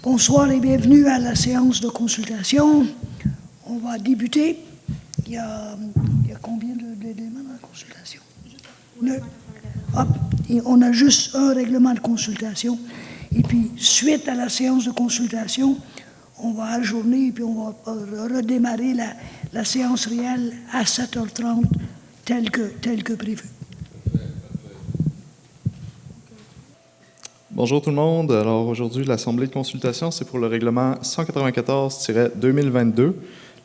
Bonsoir et bienvenue à la séance de consultation. On va débuter. Il y a combien d'éléments dans la consultation? On a juste un règlement de consultation. Et puis, suite à la séance de consultation, on va ajourner et puis on va redémarrer la séance réelle à 7h30, telle que prévu. Bonjour tout le monde. Alors aujourd'hui, l'Assemblée de consultation, c'est pour le règlement 194-2022,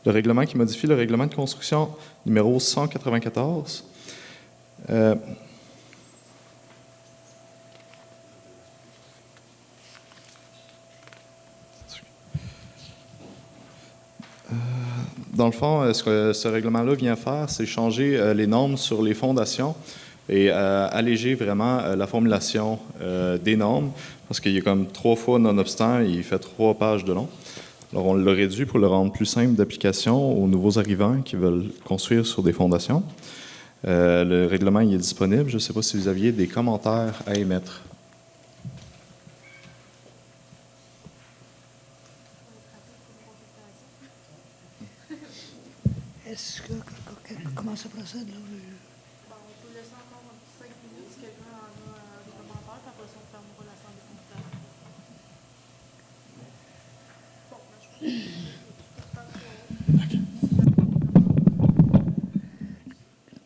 le règlement qui modifie le règlement de construction numéro 194. Dans le fond, ce que ce règlement-là vient faire, c'est changer les normes sur les fondations et alléger vraiment la formulation des normes, parce qu'il y a comme 3 fois nonobstant et il fait 3 pages de long. Alors, on l'a réduit pour le rendre plus simple d'application aux nouveaux arrivants qui veulent construire sur des fondations. Le règlement il est disponible. Je ne sais pas si vous aviez des commentaires à émettre. Comment ça procède, là? On peut laisser encore un petit 5 minutes si quelqu'un en a des commentaires, puis après ça, on fermera l'Assemblée de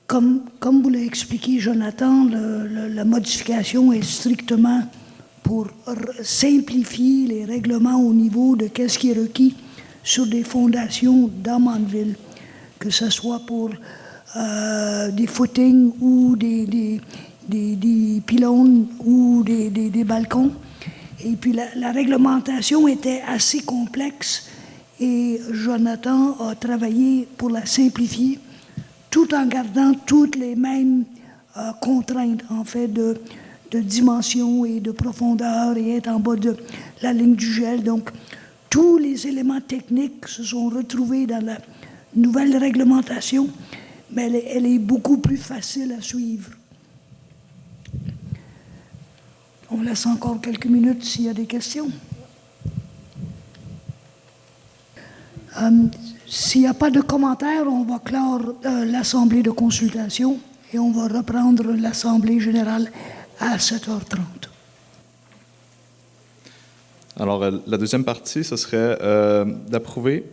consultation. Comme vous l'a expliqué Jonathan, la modification est strictement pour simplifier les règlements au niveau de ce qui est requis sur des fondations dans Mandeville, que ce soit pour des footings ou des pylônes ou des balcons. Et puis la réglementation était assez complexe et Jonathan a travaillé pour la simplifier tout en gardant toutes les mêmes contraintes, en fait, de dimension et de profondeur et être en bas de la ligne du gel. Donc, tous les éléments techniques se sont retrouvés dans la nouvelle réglementation, mais elle est beaucoup plus facile à suivre. On laisse encore quelques minutes s'il y a des questions. S'il n'y a pas de commentaires, on va clore l'Assemblée de consultation et on va reprendre l'Assemblée générale à 7h30. Alors, la deuxième partie, ce serait d'approuver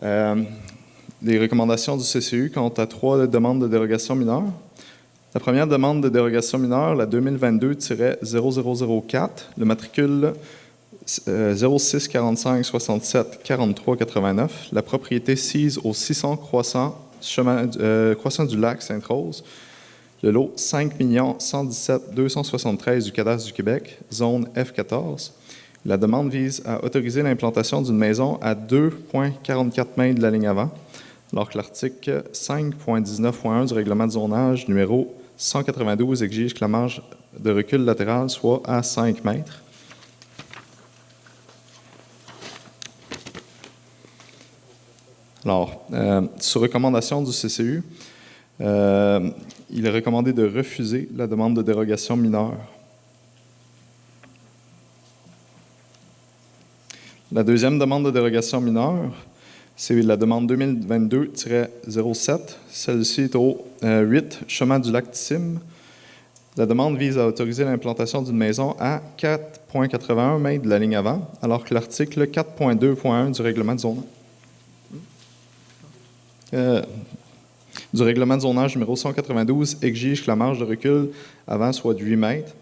les recommandations du CCU quant à 3 demandes de dérogation mineure. La première demande de dérogation mineure, la 2022-0004, le matricule 06 45 67 43 89, la propriété sise au 600 Croissant du Lac Sainte-Rose, le lot 5 117 273 du cadastre du Québec, zone F14. La demande vise à autoriser l'implantation d'une maison à 2,44 mètres de la ligne avant, alors que l'article 5.19.1 du règlement de zonage numéro 192 exige que la marge de recul latéral soit à 5 mètres. Alors, sur recommandation du CCU, il est recommandé de refuser la demande de dérogation mineure. La deuxième demande de dérogation mineure, c'est la demande 2022-07. Celle-ci est au 8 chemin du lac Tissim. La demande vise à autoriser l'implantation d'une maison à 4,81 mètres de la ligne avant, alors que l'article 4.2.1 du règlement de zonage numéro 192 exige que la marge de recul avant soit de 8 mètres,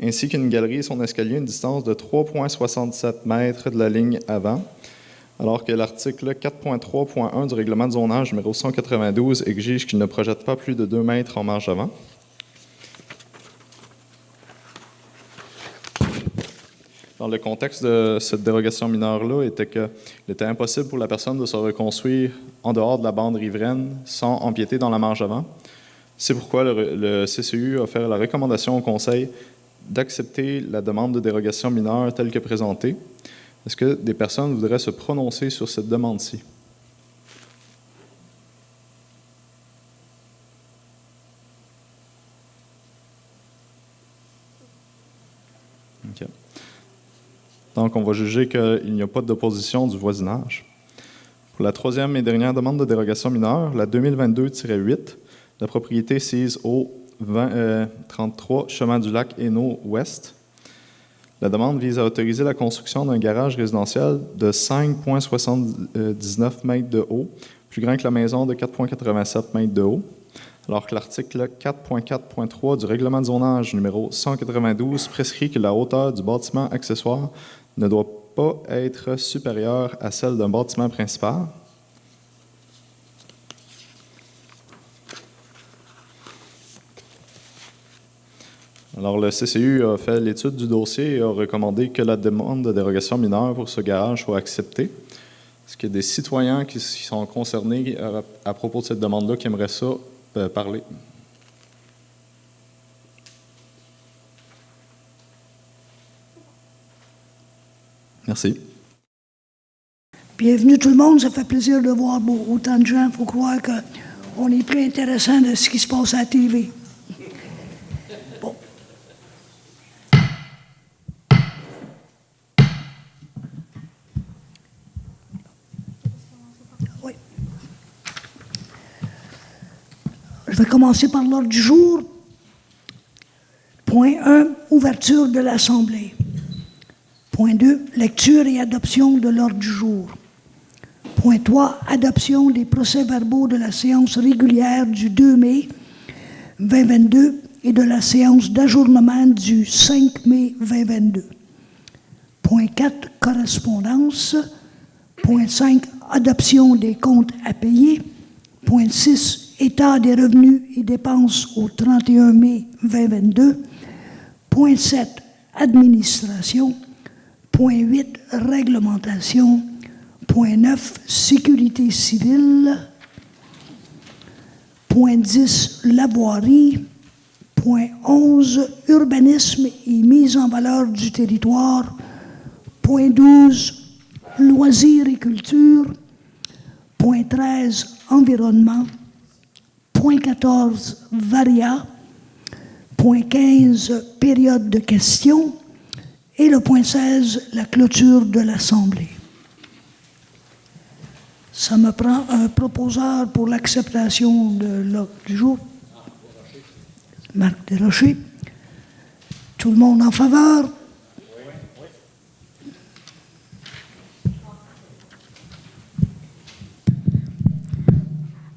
ainsi qu'une galerie et son escalier à une distance de 3,67 mètres de la ligne avant, alors que l'article 4.3.1 du règlement de zonage numéro 192 exige qu'il ne projette pas plus de 2 mètres en marge avant. Dans le contexte de cette dérogation mineure-là était qu'il était impossible pour la personne de se reconstruire en dehors de la bande riveraine sans empiéter dans la marge avant. C'est pourquoi le CCU a fait la recommandation au Conseil d'accepter la demande de dérogation mineure telle que présentée. Est-ce que des personnes voudraient se prononcer sur cette demande-ci? OK. Donc, on va juger qu'il n'y a pas d'opposition du voisinage. Pour la troisième et dernière demande de dérogation mineure, la 2022-8, la propriété sise au 33 Chemin du Lac Hainaut Ouest. La demande vise à autoriser la construction d'un garage résidentiel de 5,79 mètres de haut, plus grand que la maison de 4,87 mètres de haut, alors que l'article 4.4.3 du règlement de zonage numéro 192 prescrit que la hauteur du bâtiment accessoire ne doit pas être supérieure à celle d'un bâtiment principal. Alors, le CCU a fait l'étude du dossier et a recommandé que la demande de dérogation mineure pour ce garage soit acceptée. Est-ce qu'il y a des citoyens qui sont concernés à propos de cette demande-là qui aimeraient ça parler? Merci. Bienvenue tout le monde, ça fait plaisir de voir autant de gens. Il faut croire qu'on est plus intéressant de ce qui se passe à la TV. Bon. Oui. Je vais commencer par l'ordre du jour. Point 1, ouverture de l'Assemblée. Point 2, lecture et adoption de l'ordre du jour. Point 3, adoption des procès-verbaux de la séance régulière du 2 mai 2022 et de la séance d'ajournement du 5 mai 2022. Point 4, correspondance. Point 5, adoption des comptes à payer. Point 6, état des revenus et dépenses au 31 mai 2022. Point 7, administration. Point 8, réglementation. Point 9, sécurité civile. Point 10, la voirie. Point 11, urbanisme et mise en valeur du territoire. Point 12, loisirs et culture. Point 13, environnement. Point 14, varia. Point 15, période de questions. Et le point 16, la clôture de l'Assemblée. Ça me prend un proposeur pour l'acceptation de l'ordre du jour. Marc Desrochers. Tout le monde en faveur?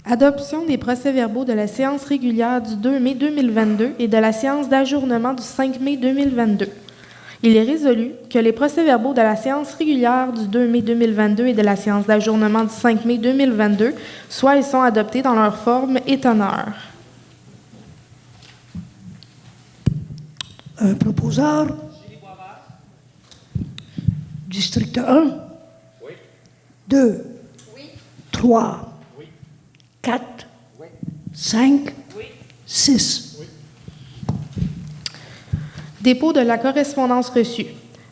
Adoption des procès-verbaux de la séance régulière du 2 mai 2022 et de la séance d'ajournement du 5 mai 2022. Il est résolu que les procès-verbaux de la séance régulière du 2 mai 2022 et de la séance d'ajournement du 5 mai 2022 soient et sont adoptés dans leur forme et teneur. Un proposeur? District 1? Oui. 2? Oui. 3? Oui. 4? Oui. 5? Oui. 6? Dépôt de la correspondance reçue.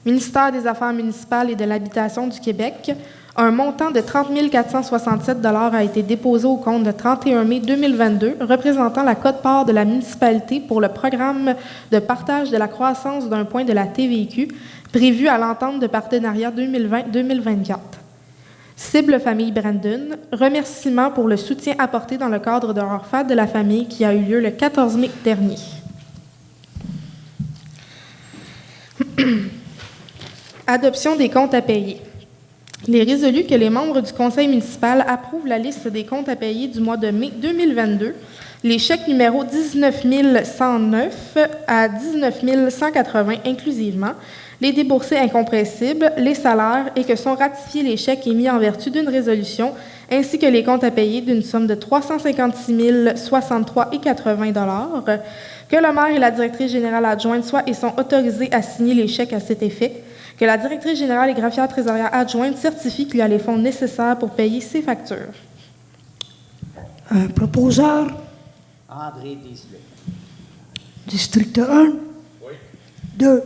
Ministère des Affaires municipales et de l'Habitation du Québec, un montant de 30 467 $ a été déposé au compte de 31 mai 2022, représentant la quote-part de la municipalité pour le programme de partage de la croissance d'un point de la TVQ, prévu à l'entente de partenariat 2020-2024. Cible famille Brandon, remerciements pour le soutien apporté dans le cadre de leur fête de la famille qui a eu lieu le 14 mai dernier. Adoption des comptes à payer. Il est résolu que les membres du conseil municipal approuvent la liste des comptes à payer du mois de mai 2022, les chèques numéro 19 109 à 19 180 inclusivement, les déboursés incompressibles, les salaires et que sont ratifiés les chèques émis en vertu d'une résolution, ainsi que les comptes à payer d'une somme de 356 063,80 $, que le maire et la directrice générale adjointe soient et sont autorisés à signer les chèques à cet effet, que la directrice générale et greffière trésorière adjointe certifie qu'il y a les fonds nécessaires pour payer ces factures. Un proposeur? André Deslay. District 1? Oui. 2?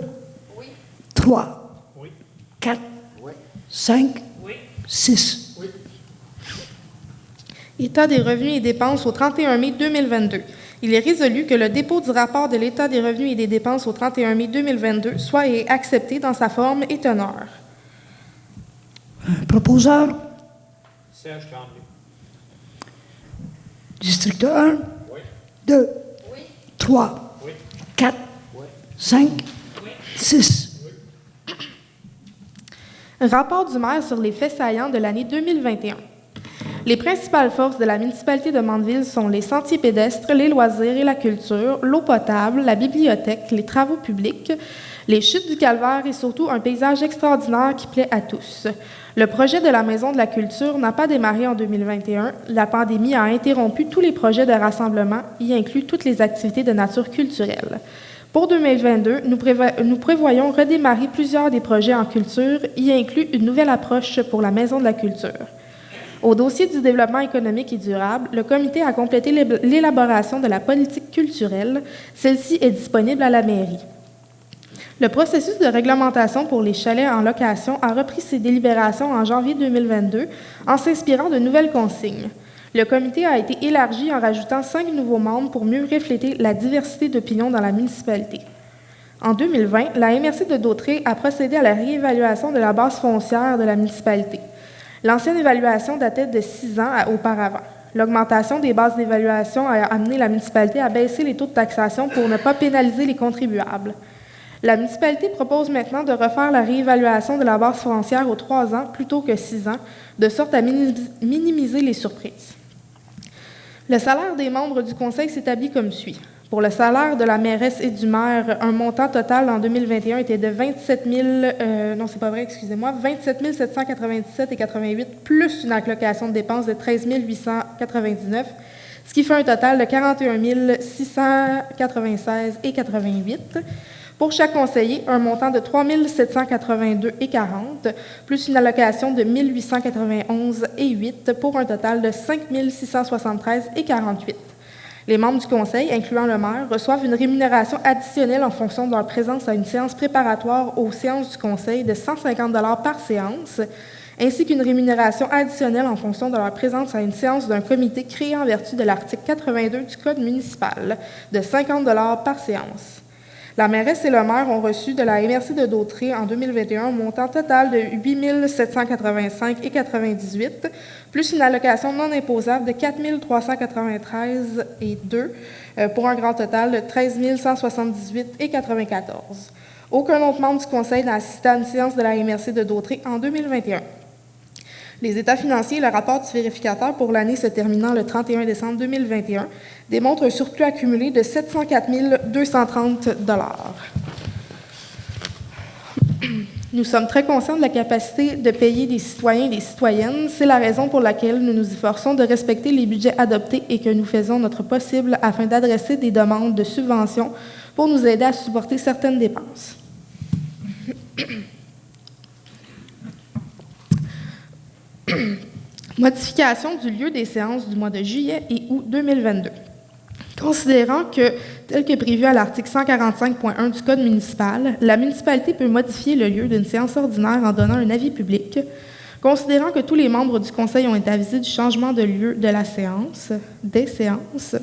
Oui. 3? Oui. 4? Oui. 5? Oui. 6? Oui. État des revenus et dépenses au 31 mai 2022. Il est résolu que le dépôt du rapport de l'État des revenus et des dépenses au 31 mai 2022 soit et accepté dans sa forme et teneur. Un proposeur? Serge Tremblay. District 1? Oui. 2? Oui. 3? Oui. 4? Oui. 5? Oui. 6? Rapport du maire sur les faits saillants de l'année 2021. Les principales forces de la municipalité de Mandeville sont les sentiers pédestres, les loisirs et la culture, l'eau potable, la bibliothèque, les travaux publics, les chutes du Calvaire et surtout un paysage extraordinaire qui plaît à tous. Le projet de la Maison de la Culture n'a pas démarré en 2021. La pandémie a interrompu tous les projets de rassemblement, y inclut toutes les activités de nature culturelle. Pour 2022, nous prévoyons redémarrer plusieurs des projets en culture, y inclut une nouvelle approche pour la Maison de la Culture. Au dossier du développement économique et durable, le comité a complété l'élaboration de la politique culturelle. Celle-ci est disponible à la mairie. Le processus de réglementation pour les chalets en location a repris ses délibérations en janvier 2022 en s'inspirant de nouvelles consignes. Le comité a été élargi en rajoutant 5 nouveaux membres pour mieux refléter la diversité d'opinions dans la municipalité. En 2020, la MRC de Dautrey a procédé à la réévaluation de la base foncière de la municipalité. L'ancienne évaluation datait de 6 ans auparavant. L'augmentation des bases d'évaluation a amené la municipalité à baisser les taux de taxation pour ne pas pénaliser les contribuables. La municipalité propose maintenant de refaire la réévaluation de la base foncière aux 3 ans plutôt que 6 ans, de sorte à minimiser les surprises. Le salaire des membres du conseil s'établit comme suit. Pour le salaire de la mairesse et du maire, un montant total en 2021 était de 27 797,88 plus une allocation de dépenses de 13 899, ce qui fait un total de 41 696,88. Pour chaque conseiller, un montant de 3 782,40 plus une allocation de 1 891,08 pour un total de 5 673,48. Les membres du conseil, incluant le maire, reçoivent une rémunération additionnelle en fonction de leur présence à une séance préparatoire aux séances du conseil de 150 $ par séance, ainsi qu'une rémunération additionnelle en fonction de leur présence à une séance d'un comité créé en vertu de l'article 82 du Code municipal de 50 $ par séance. La mairesse et le maire ont reçu de la MRC de Dautrey en 2021 un montant total de 8 785,98 plus une allocation non imposable de 4 393,2 pour un grand total de 13 178,94. Aucun autre membre du conseil n'a assisté à une séance de la MRC de Dautrey en 2021. Les états financiers et le rapport du vérificateur pour l'année se terminant le 31 décembre 2021 démontrent un surplus accumulé de 704 230 $. Nous sommes très conscients de la capacité de payer des citoyens et des citoyennes. C'est la raison pour laquelle nous nous efforçons de respecter les budgets adoptés et que nous faisons notre possible afin d'adresser des demandes de subventions pour nous aider à supporter certaines dépenses. Modification du lieu des séances du mois de juillet et août 2022. Considérant que, tel que prévu à l'article 145.1 du Code municipal, la municipalité peut modifier le lieu d'une séance ordinaire en donnant un avis public, considérant que tous les membres du conseil ont été avisés du changement de lieu de la séance, des séances,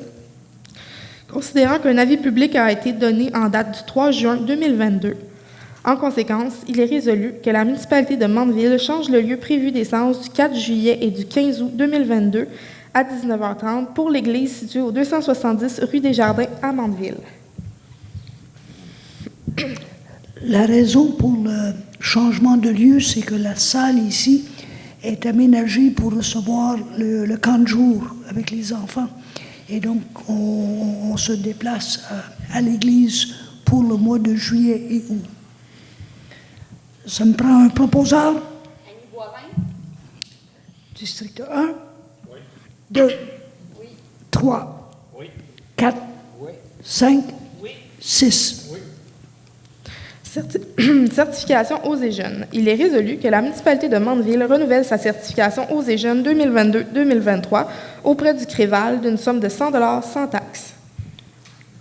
considérant qu'un avis public a été donné en date du 3 juin 2022, en conséquence, il est résolu que la municipalité de Mandeville change le lieu prévu des séances du 4 juillet et du 15 août 2022 à 19h30 pour l'église située au 270 rue des Jardins à Mandeville. La raison pour le changement de lieu, c'est que la salle ici est aménagée pour recevoir le camp de jour avec les enfants. Et donc, on se déplace à l'église pour le mois de juillet et août. Ça me prend un proposeur. Annie Boivin? District 1. Oui. 2. Oui. 3. Oui. 4. Oui. 5. Oui. 6. Oui. Certification Eaux et Jeunes. Il est résolu que la municipalité de Mandeville renouvelle sa certification Eaux et Jeunes 2022-2023 auprès du Créval d'une somme de 100 $ sans taxe.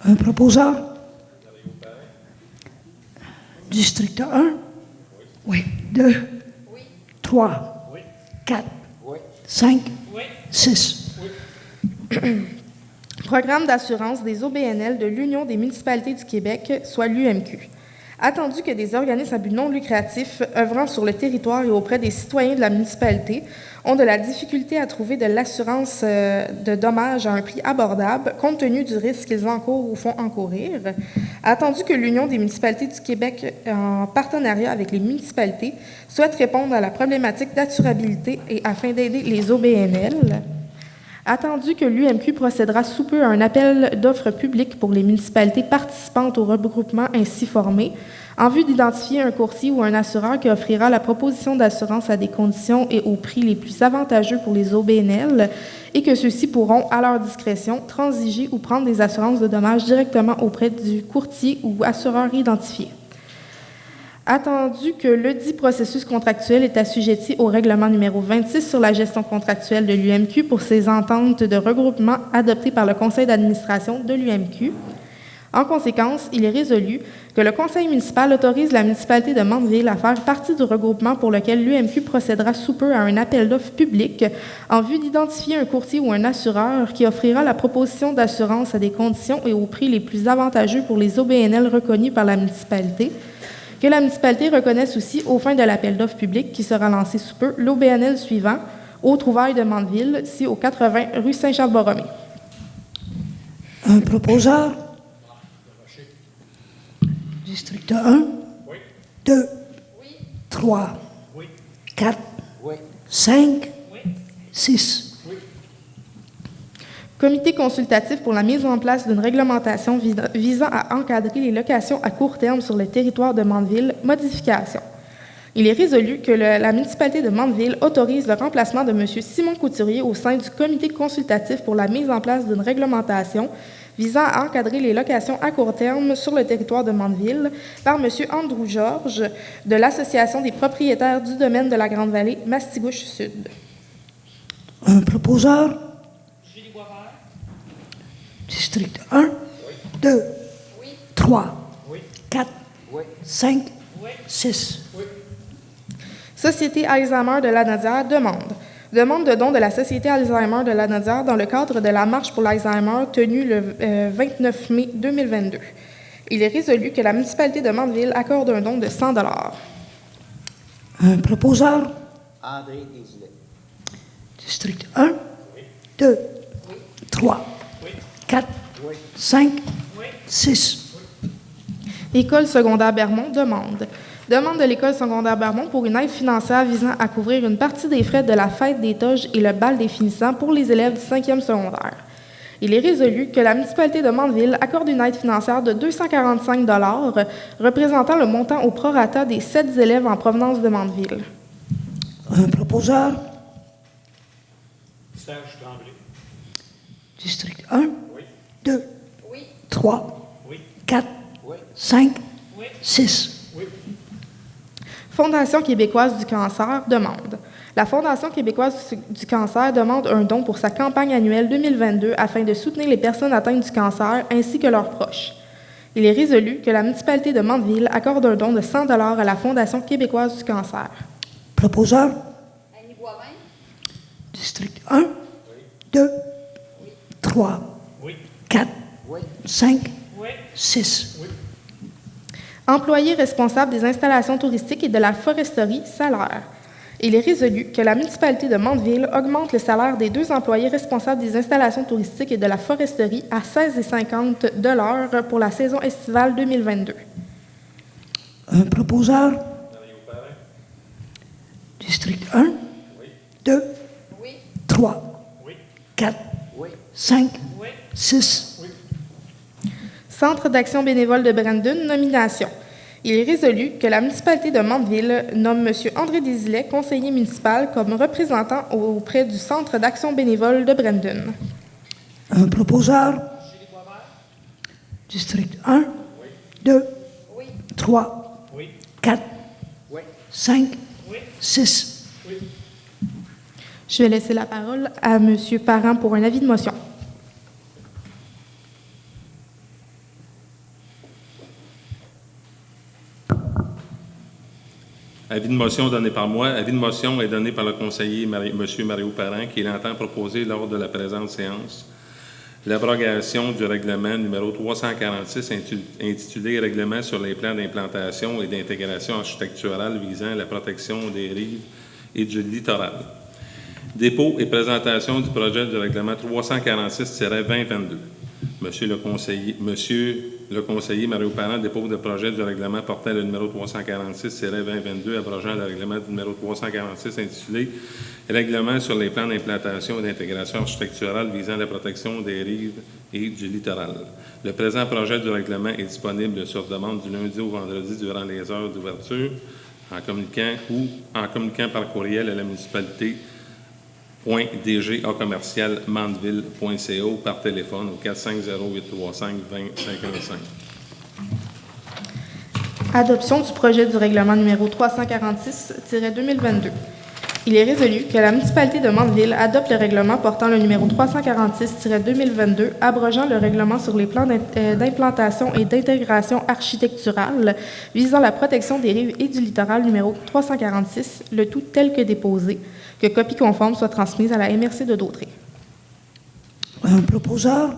Un proposeur. District 1. Oui. 2. Oui. 3. Oui. 4. Oui. 5. Oui. 6. Programme d'assurance des OBNL de l'Union des municipalités du Québec, soit l'UMQ. Attendu que des organismes à but non lucratif œuvrant sur le territoire et auprès des citoyens de la municipalité ont de la difficulté à trouver de l'assurance de dommages à un prix abordable compte tenu du risque qu'ils encourent ou font encourir. Attendu que l'Union des municipalités du Québec, en partenariat avec les municipalités, souhaite répondre à la problématique d'assurabilité et afin d'aider les OBNL. Attendu que l'UMQ procédera sous peu à un appel d'offres publiques pour les municipalités participantes au regroupement ainsi formé, en vue d'identifier un courtier ou un assureur qui offrira la proposition d'assurance à des conditions et aux prix les plus avantageux pour les OBNL et que ceux-ci pourront, à leur discrétion, transiger ou prendre des assurances de dommages directement auprès du courtier ou assureur identifié. Attendu que ledit processus contractuel est assujetti au règlement numéro 26 sur la gestion contractuelle de l'UMQ pour ses ententes de regroupement adoptées par le conseil d'administration de l'UMQ. En conséquence, il est résolu que le conseil municipal autorise la municipalité de Mandeville à faire partie du regroupement pour lequel l'UMQ procédera sous peu à un appel d'offres public en vue d'identifier un courtier ou un assureur qui offrira la proposition d'assurance à des conditions et au prix les plus avantageux pour les OBNL reconnus par la municipalité, que la municipalité reconnaisse aussi, aux fins de l'appel d'offres public qui sera lancé sous peu, l'OBNL suivant, aux Trouvailles de Mandeville, ici au 80 rue Saint-Charles-Borromée. Un proposeur? District 1? Oui. 2? 3? Oui. 4? Oui. 5? Oui. 6? Oui. Comité consultatif pour la mise en place d'une réglementation visant à encadrer les locations à court terme sur le territoire de Mandeville, modification. Il est résolu que la municipalité de Mandeville autorise le remplacement de M. Simon Couturier au sein du comité consultatif pour la mise en place d'une réglementation visant à encadrer les locations à court terme sur le territoire de Mandeville par M. Andrew Georges de l'Association des propriétaires du domaine de la Grande-Vallée, Mastigouche-Sud. Un proposeur? Julie Boisvert. District 1? 2? 3? Oui. 4? Oui. 5? Oui. 6? Oui. Société Alzheimer de la Nodière demande de don de la Société Alzheimer de la Nodière dans le cadre de la marche pour l'Alzheimer tenue le 29 mai 2022. Il est résolu que la municipalité de Mandeville accorde un don de 100 $. Un proposeur? André Desilets. District 1? 2? 3? 4? 5? 6? École secondaire Bermond demande de l'École secondaire Bermond pour une aide financière visant à couvrir une partie des frais de la fête des toges et le bal des finissants pour les élèves du 5e secondaire. Il est résolu que la municipalité de Mandeville accorde une aide financière de 245 $, représentant le montant au prorata des 7 élèves en provenance de Mandeville. Un proposeur? Serge Tremblay. District 1? 2? 3? Oui. 4? 5? Oui. 6? Oui. Fondation québécoise du cancer demande. La Fondation québécoise du cancer demande un don pour sa campagne annuelle 2022 afin de soutenir les personnes atteintes du cancer ainsi que leurs proches. Il est résolu que la municipalité de Mandeville accorde un don de 100 $ à la Fondation québécoise du cancer. Proposeur? Annie Boivin. District 1? 2? 3? Oui. 4? Oui. 5? Oui. 6? Employés responsables des installations touristiques et de la foresterie, salaire. Il est résolu que la municipalité de Mandeville augmente le salaire des 2 employés responsables des installations touristiques et de la foresterie à 16,50 $ pour la saison estivale 2022. Un proposeur? District 1? 2? 3? 4? 5? 6? Centre d'action bénévole de Brandon, nomination. Il est résolu que la municipalité de Mandeville nomme M. André Desilets, conseiller municipal, comme représentant auprès du Centre d'action bénévole de Brandon. Un proposeur? District 1? 2? 3? 4? 5? 6? Je vais laisser la parole à M. Parent pour un avis de motion. Avis de motion donné par moi. Avis de motion est donné par le conseiller M. Mario Parent, qui l'entend proposer lors de la présente séance l'abrogation du règlement numéro 346 intitulé « Règlement sur les plans d'implantation et d'intégration architecturale visant la protection des rives et du littoral ». Dépôt et présentation du projet de règlement 346-2022. Monsieur le conseiller Mario Parent dépose le projet du règlement portant le numéro 346-2022, abrogeant le règlement numéro 346 intitulé « Règlement sur les plans d'implantation et d'intégration architecturale visant la protection des rives et du littoral ». Le présent projet du règlement est disponible sur demande du lundi au vendredi durant les heures d'ouverture en communiquant par courriel à la municipalité .dga@mandeville.ca ou par téléphone au 450-835-2055. Adoption du projet du règlement numéro 346-2022. Il est résolu que la municipalité de Mandeville adopte le règlement portant le numéro 346-2022, abrogeant le règlement sur les plans d'implantation et d'intégration architecturale visant la protection des rives et du littoral numéro 346, le tout tel que déposé, que copie conforme soit transmise à la MRC de Dautré. Un proposeur?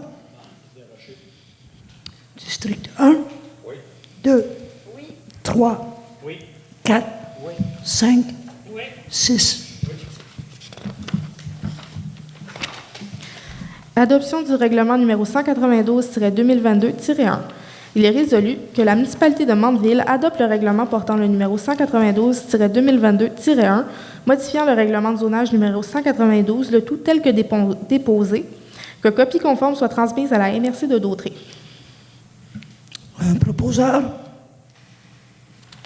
District 1? Oui. 2? Oui. 3? Oui. 4? Oui. 5? Oui. 6? Adoption du règlement numéro 192-2022-1. Il est résolu que la municipalité de Mandeville adopte le règlement portant le numéro 192-2022-1, modifiant le règlement de zonage numéro 192, le tout tel que déposé, que copie conforme soit transmise à la MRC de Dautré. Un proposeur?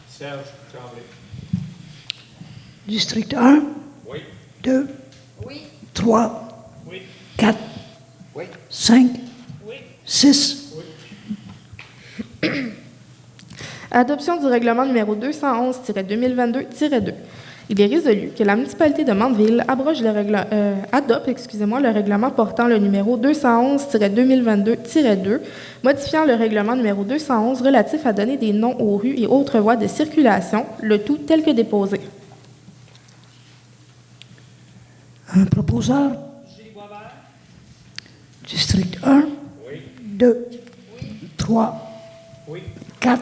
Serge Tremblay. District 1? Oui. 2? Oui. 3? Oui. 4? Oui. 5? Oui. 6? Adoption du règlement numéro 211-2022-2. Il est résolu que la municipalité de Mandeville adopte le règlement portant le numéro 211-2022-2, modifiant le règlement numéro 211 relatif à donner des noms aux rues et autres voies de circulation, le tout tel que déposé. Un proposeur? Julie Boisvert. District 1? Oui. 2? 3? Oui. 4?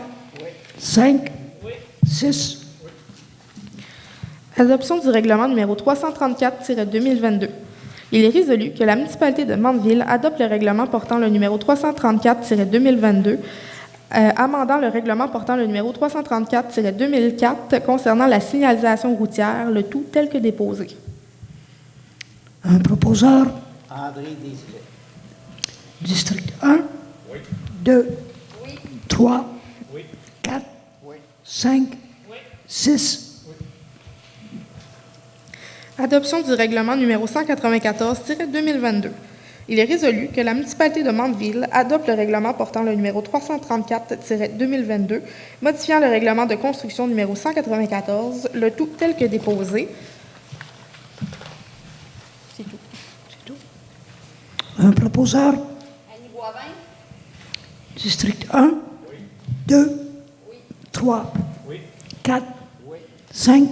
5? Oui. 6? Adoption du règlement numéro 334-2022. Il est résolu que la municipalité de Mandeville adopte le règlement portant le numéro 334-2022, amendant le règlement portant le numéro 334-2004 concernant la signalisation routière, le tout tel que déposé. Un proposeur? André Desilets. District 1? Oui. 2? Oui. 3? Oui. 4? Oui. 5? Oui. 6? Adoption du règlement numéro 194-2022. Il est résolu que la municipalité de Mandeville adopte le règlement portant le numéro 334-2022, modifiant le règlement de construction numéro 194, le tout tel que déposé. C'est tout. Un proposeur? Annie Boivin. District 1? 2? Oui. 3? Oui. 4? Oui. 5?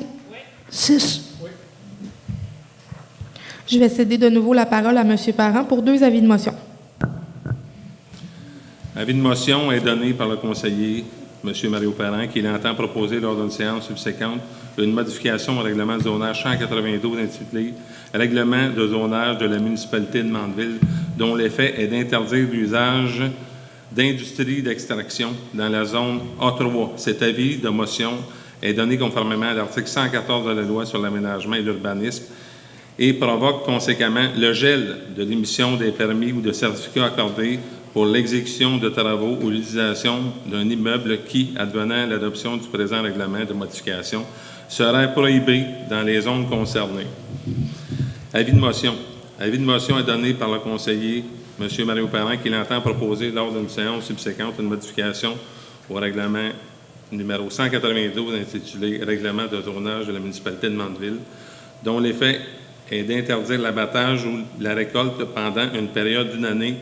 6? Je vais céder de nouveau la parole à M. Parent pour 2 avis de motion. Avis de motion est donné par le conseiller M. Mario Parent qu'il entend proposer lors d'une séance subséquente une modification au règlement de zonage 192 intitulé « Règlement de zonage de la municipalité de Mandeville » dont l'effet est d'interdire l'usage d'industries d'extraction dans la zone A3. Cet avis de motion est donné conformément à l'article 114 de la Loi sur l'aménagement et l'urbanisme et provoque conséquemment le gel de l'émission des permis ou de certificats accordés pour l'exécution de travaux ou l'utilisation d'un immeuble qui, advenant l'adoption du présent règlement de modification, serait prohibé dans les zones concernées. Avis de motion. Avis de motion est donné par le conseiller M. Mario Parent qu'il entend proposer lors d'une séance subséquente une modification au règlement numéro 192 intitulé « Règlement de zonage de la municipalité de Mandeville » dont l'effet est d'interdire l'abattage ou la récolte pendant une période d'une année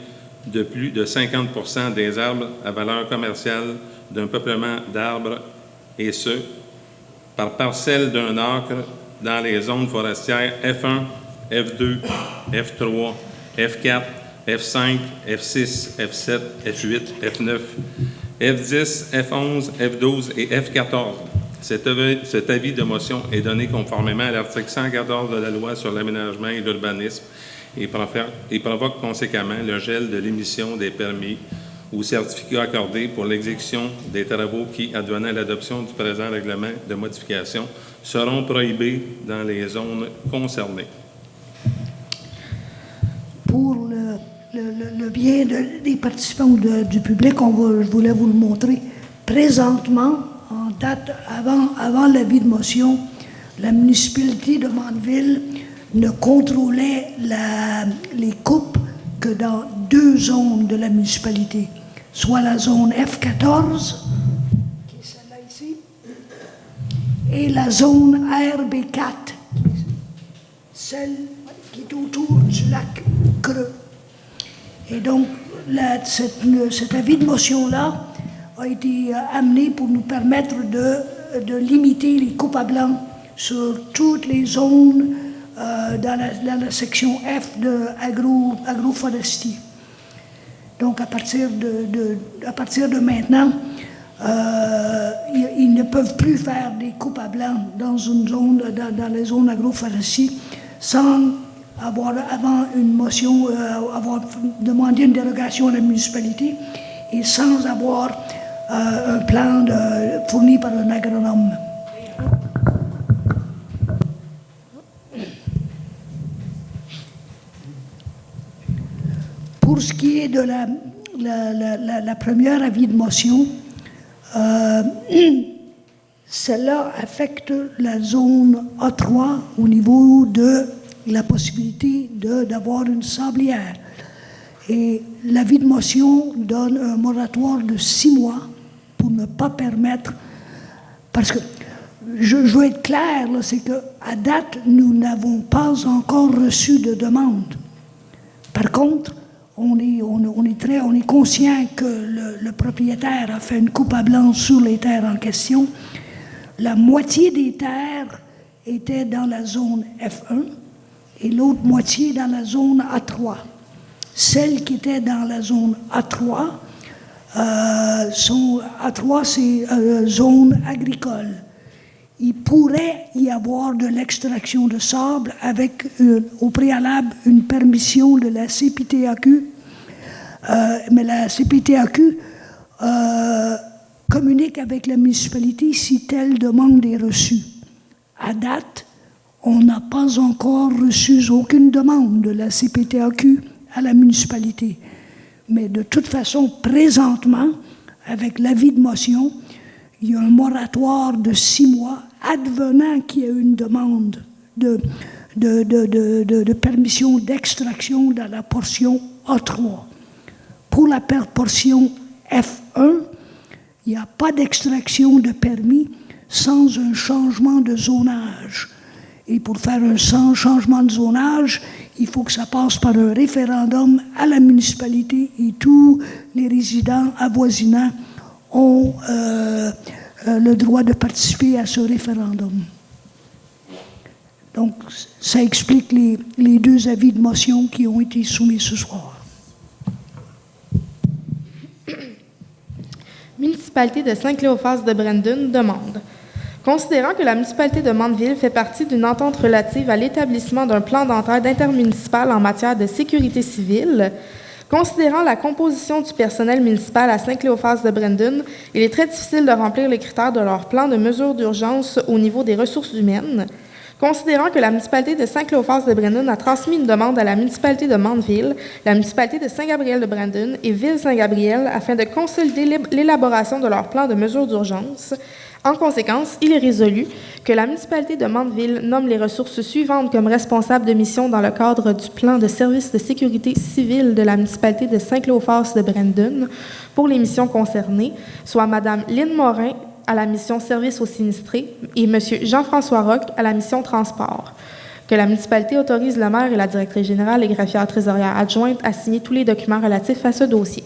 de plus de 50% des arbres à valeur commerciale d'un peuplement d'arbres, et ce, par parcelle d'un acre dans les zones forestières F1, F2, F3, F4, F5, F6, F7, F8, F9, F10, F11, F12 et F14. Cet avis de motion est donné conformément à l'article 114 de la Loi sur l'aménagement et l'urbanisme et provoque conséquemment le gel de l'émission des permis ou certificats accordés pour l'exécution des travaux qui, advenant l'adoption du présent règlement de modification, seront prohibés dans les zones concernées. Pour le bien des participants ou du public, je voulais vous le montrer. Présentement, en date avant l'avis de motion, la municipalité de Mandeville ne contrôlait les coupes que dans 2 zones de la municipalité, soit la zone F14, qui est celle-là ici, et la zone RB4, celle qui est autour du lac Creux. Et donc, cet avis de motion-là a été amené pour nous permettre de limiter les coupes à blanc sur toutes les zones dans la section F de agroforestier. Donc, à partir de maintenant, ils ne peuvent plus faire des coupes à blanc dans une zone, dans les zones agroforestiers, sans avoir avant une motion, avoir demandé une dérogation à la municipalité et sans avoir un plan fourni par un agronome. Pour ce qui est de la première avis de motion, cela affecte la zone A3 au niveau de la possibilité d'avoir une sablière. Et l'avis de motion donne un moratoire de 6 mois pour ne pas permettre, parce que je veux être clair, c'est qu'à date, nous n'avons pas encore reçu de demande. Par contre, on est conscient que le propriétaire a fait une coupe à blanc sur les terres en question. La moitié des terres étaient dans la zone F1 et l'autre moitié dans la zone A3. Celles qui étaient dans la zone A3, A3 c'est zone agricole. Il pourrait y avoir de l'extraction de sable avec au préalable une permission de la CPTAQ, mais la CPTAQ communique avec la municipalité si telle demande est reçue. À date, on n'a pas encore reçu aucune demande de la CPTAQ à la municipalité. Mais de toute façon, présentement, avec l'avis de motion, il y a un moratoire de 6 mois, advenant qu'il y ait une demande de permission d'extraction dans la portion A3. Pour la portion F1, il n'y a pas d'extraction de permis sans un changement de zonage. Et pour faire un changement de zonage, il faut que ça passe par un référendum à la municipalité et tous les résidents avoisinants ont le droit de participer à ce référendum. Donc, ça explique les 2 avis de motion qui ont été soumis ce soir. Municipalité de Saint-Cléophas-de-Brandon demande. Considérant que la municipalité de Mandeville fait partie d'une entente relative à l'établissement d'un plan d'entraide intermunicipal en matière de sécurité civile, considérant la composition du personnel municipal à Saint-Cléophas-de-Brandon, il est très difficile de remplir les critères de leur plan de mesures d'urgence au niveau des ressources humaines. Considérant que la municipalité de Saint-Cléophas-de-Brandon a transmis une demande à la municipalité de Mandeville, la municipalité de Saint-Gabriel-de-Brandon et Ville-Saint-Gabriel afin de consolider l'élaboration de leur plan de mesures d'urgence. En conséquence, il est résolu que la municipalité de Mandeville nomme les ressources suivantes comme responsables de mission dans le cadre du plan de service de sécurité civile de la municipalité de Saint-Cléophas-de-Brandon pour les missions concernées, soit Mme Lynne Morin à la mission service aux sinistrés et M. Jean-François Roch à la mission transport. Que la municipalité autorise le maire et la directrice générale et greffière trésorière adjointe à signer tous les documents relatifs à ce dossier.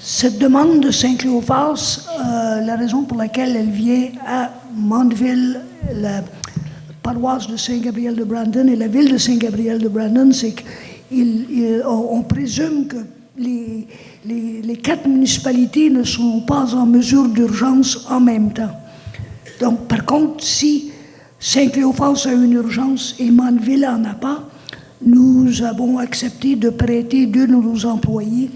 Cette demande de Saint-Cléophas, la raison pour laquelle elle vient à Mandeville, paroisse de Saint-Gabriel-de-Brandon et la ville de Saint-Gabriel-de-Brandon, c'est qu'on présume que les 4 municipalités ne sont pas en mesure d'urgence en même temps. Donc, par contre, si Saint-Cléophas a une urgence et Mandeville n'en a pas, nous avons accepté de prêter 2 de nos employés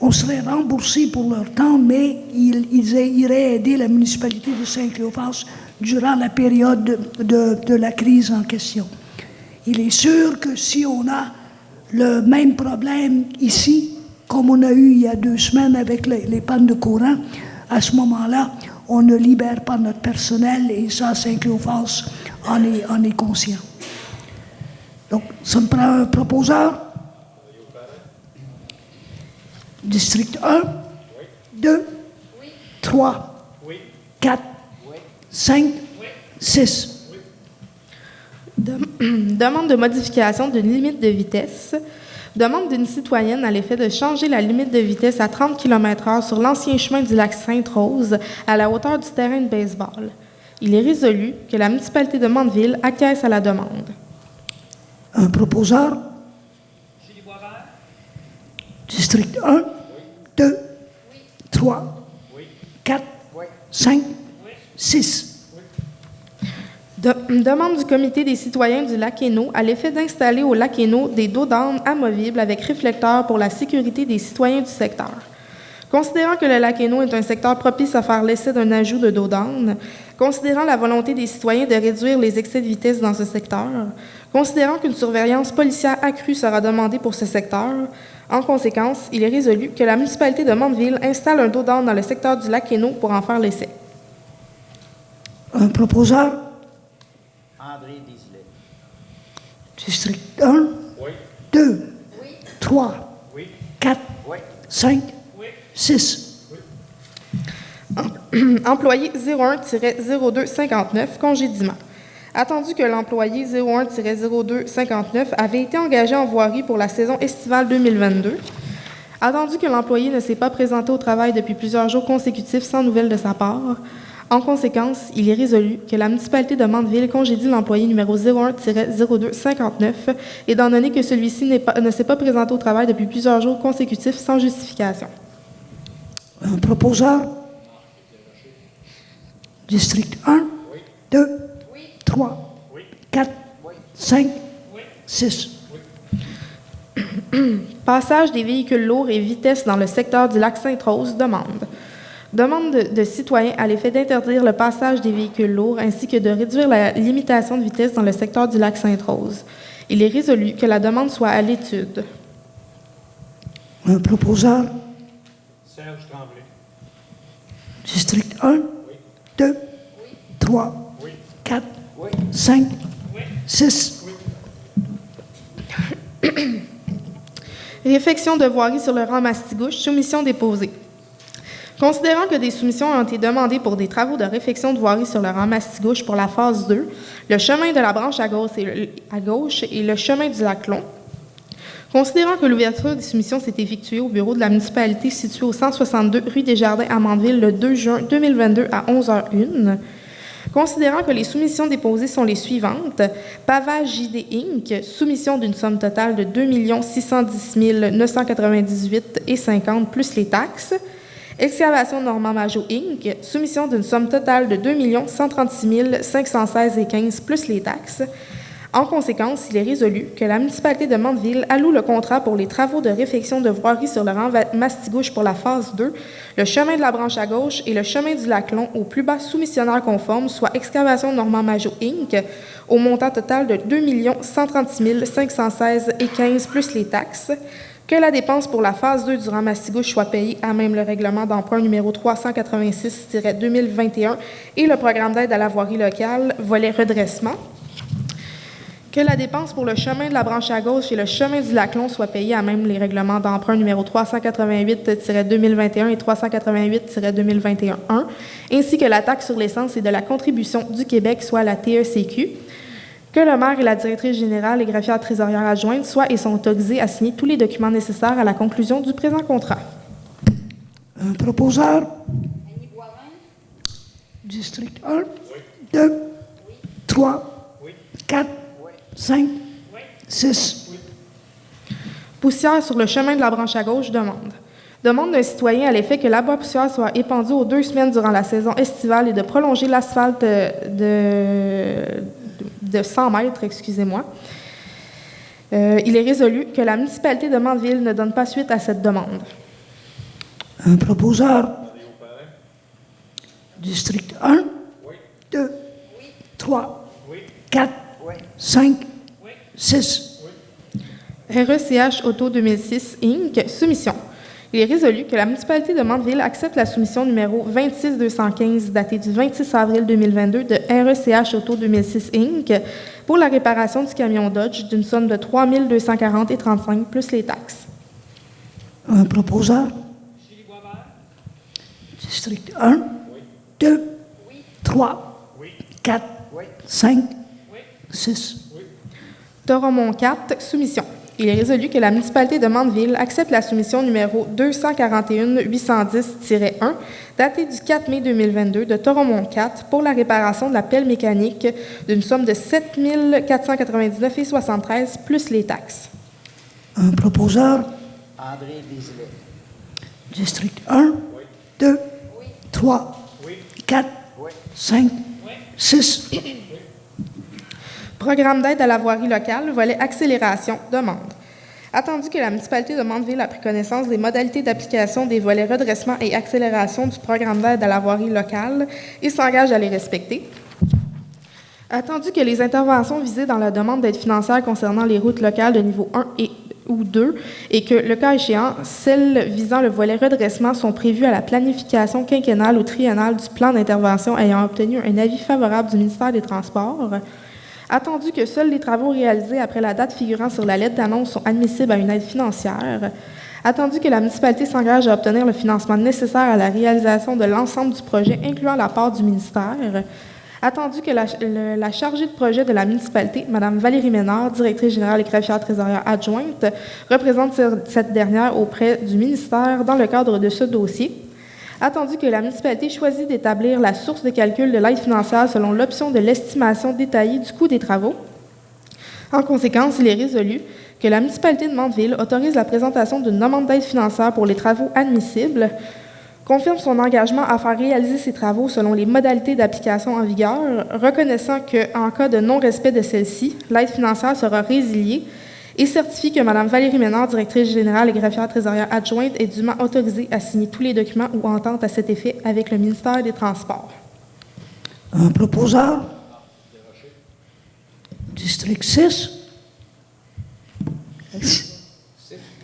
on serait remboursés pour leur temps, mais ils iraient aider la municipalité de Saint-Cléophas durant la période de la crise en question. Il est sûr que si on a le même problème ici, comme on a eu il y a 2 semaines avec les pannes de courant, à ce moment-là, on ne libère pas notre personnel et ça, Saint-Cléophas en est conscient. Donc, ça me prend un proposeur. District 1, 2, 3, 4, 5, 6. Demande de modification d'une limite de vitesse. Demande d'une citoyenne à l'effet de changer la limite de vitesse à 30 km/h sur l'ancien chemin du lac Sainte-Rose à la hauteur du terrain de baseball. Il est résolu que la municipalité de Mandeville acquiesce à la demande. Un proposeur. Julie Boisvert? District 1, 2, 3, 4, 5, 6. Demande du comité des citoyens du lac Hainaut à l'effet d'installer au lac Hainaut des dos d'âne amovibles avec réflecteurs pour la sécurité des citoyens du secteur. Considérant que le lac Hainaut est un secteur propice à faire l'essai d'un ajout de dos d'âne, considérant la volonté des citoyens de réduire les excès de vitesse dans ce secteur, considérant qu'une surveillance policière accrue sera demandée pour ce secteur, en conséquence, il est résolu que la municipalité de Mandeville installe un dos d'âne dans le secteur du lac Hainaut pour en faire l'essai. Un proposeur. André Désilet. District 1, 2, 3, 4, 5, 6. Employé 01-0259, congédiement. Attendu que l'employé 01-0259 avait été engagé en voirie pour la saison estivale 2022, attendu que l'employé ne s'est pas présenté au travail depuis plusieurs jours consécutifs sans nouvelles de sa part, en conséquence, il est résolu que la municipalité de Mandeville congédie l'employé numéro 01-0259, étant donné que celui-ci ne s'est pas présenté au travail depuis plusieurs jours consécutifs sans justification. Un proposeur. District 1, 2, 3, 4, 5, 6. Passage des véhicules lourds et vitesse dans le secteur du lac Sainte-Rose, demande. Demande de citoyens à l'effet d'interdire le passage des véhicules lourds ainsi que de réduire la limitation de vitesse dans le secteur du lac Sainte-Rose. Il est résolu que la demande soit à l'étude. Un proposeur. Serge Tremblay. District 1, 2, 3, 4, 5, 6. Réfection de voirie sur le rang Mastigouche, soumission déposée. Considérant que des soumissions ont été demandées pour des travaux de réfection de voirie sur le rang Mastigouche pour la phase 2, le chemin de la branche à gauche et le chemin du lac Long, considérant que l'ouverture des soumissions s'est effectuée au bureau de la municipalité situé au 162 rue des Jardins à Mandeville le 2 juin 2022 à 11h01, considérant que les soumissions déposées sont les suivantes: Pavage JD Inc., soumission d'une somme totale de 2 610 998,50 plus les taxes. Excavation Normand Majot Inc., soumission d'une somme totale de 2 136 516,15 plus les taxes. En conséquence, il est résolu que la municipalité de Mandeville alloue le contrat pour les travaux de réfection de voirie sur le rang Mastigouche pour la phase 2, le chemin de la branche à gauche et le chemin du lac Long au plus bas soumissionnaire conforme, soit Excavation Normand Majot Inc., au montant total de 2 136 516,15 plus les taxes. Que la dépense pour la phase 2 du rang Mastigouche soit payée à même le règlement d'emprunt numéro 386-2021 et le programme d'aide à la voirie locale, volet redressement. Que la dépense pour le chemin de la branche à gauche et le chemin du lac Long soit payée à même les règlements d'emprunt numéro 388-2021 et 388-2021-1, ainsi que la taxe sur l'essence et de la contribution du Québec, soit la TECQ. Que le maire et la directrice générale et greffière trésorière adjointe soient et sont autorisés à signer tous les documents nécessaires à la conclusion du présent contrat. Un proposeur. Annie Boivin? District 1, 2, 3, 4, 5, 6. Poussière sur le chemin de la branche à gauche, demande. Demande d'un citoyen à l'effet que l'abat poussière soit épandu aux 2 semaines durant la saison estivale et de prolonger l'asphalte de 100 mètres, excusez-moi. Il est résolu que la municipalité de Mandeville ne donne pas suite à cette demande. Un proposeur. District 1, 2, 3, 4, 5, 6. RECH Auto 2006 Inc. Soumission. Il est résolu que la municipalité de Mandeville accepte la soumission numéro 26215 datée du 26 avril 2022 de RECH Auto 2006 Inc. pour la réparation du camion Dodge d'une somme de 3 240,35 plus les taxes. Un proposeur. District 1, 2, 3, 4, 5, 6. Toromont 4, soumission. Il est résolu que la municipalité de Mandeville accepte la soumission numéro 241-810-1, datée du 4 mai 2022 de Toromont 4 pour la réparation de la pelle mécanique d'une somme de 7 499,73 plus les taxes. Un proposeur. André Désilet. District 1, 2, 3, 4, 5, 6. Programme d'aide à la voirie locale, volet accélération, demande. Attendu que la municipalité de Mandeville a pris connaissance des modalités d'application des volets redressement et accélération du programme d'aide à la voirie locale et s'engage à les respecter. Attendu que les interventions visées dans la demande d'aide financière concernant les routes locales de niveau 1 ou 2 et que, le cas échéant, celles visant le volet redressement sont prévues à la planification quinquennale ou triennale du plan d'intervention ayant obtenu un avis favorable du ministère des Transports. Attendu que seuls les travaux réalisés après la date figurant sur la lettre d'annonce sont admissibles à une aide financière. Attendu que la municipalité s'engage à obtenir le financement nécessaire à la réalisation de l'ensemble du projet, incluant la part du ministère. Attendu que la chargée de projet de la municipalité, Mme Valérie Ménard, directrice générale et greffière trésorière adjointe, représente cette dernière auprès du ministère dans le cadre de ce dossier. Attendu que la municipalité choisit d'établir la source de calcul de l'aide financière selon l'option de l'estimation détaillée du coût des travaux. En conséquence, il est résolu que la municipalité de Mandeville autorise la présentation d'une demande d'aide financière pour les travaux admissibles, confirme son engagement à faire réaliser ces travaux selon les modalités d'application en vigueur, reconnaissant qu'en cas de non-respect de celle-ci, l'aide financière sera résiliée et certifie que Mme Valérie Ménard, directrice générale et greffière trésorière adjointe, est dûment autorisée à signer tous les documents ou ententes à cet effet avec le ministère des Transports. Un proposeur. District 6.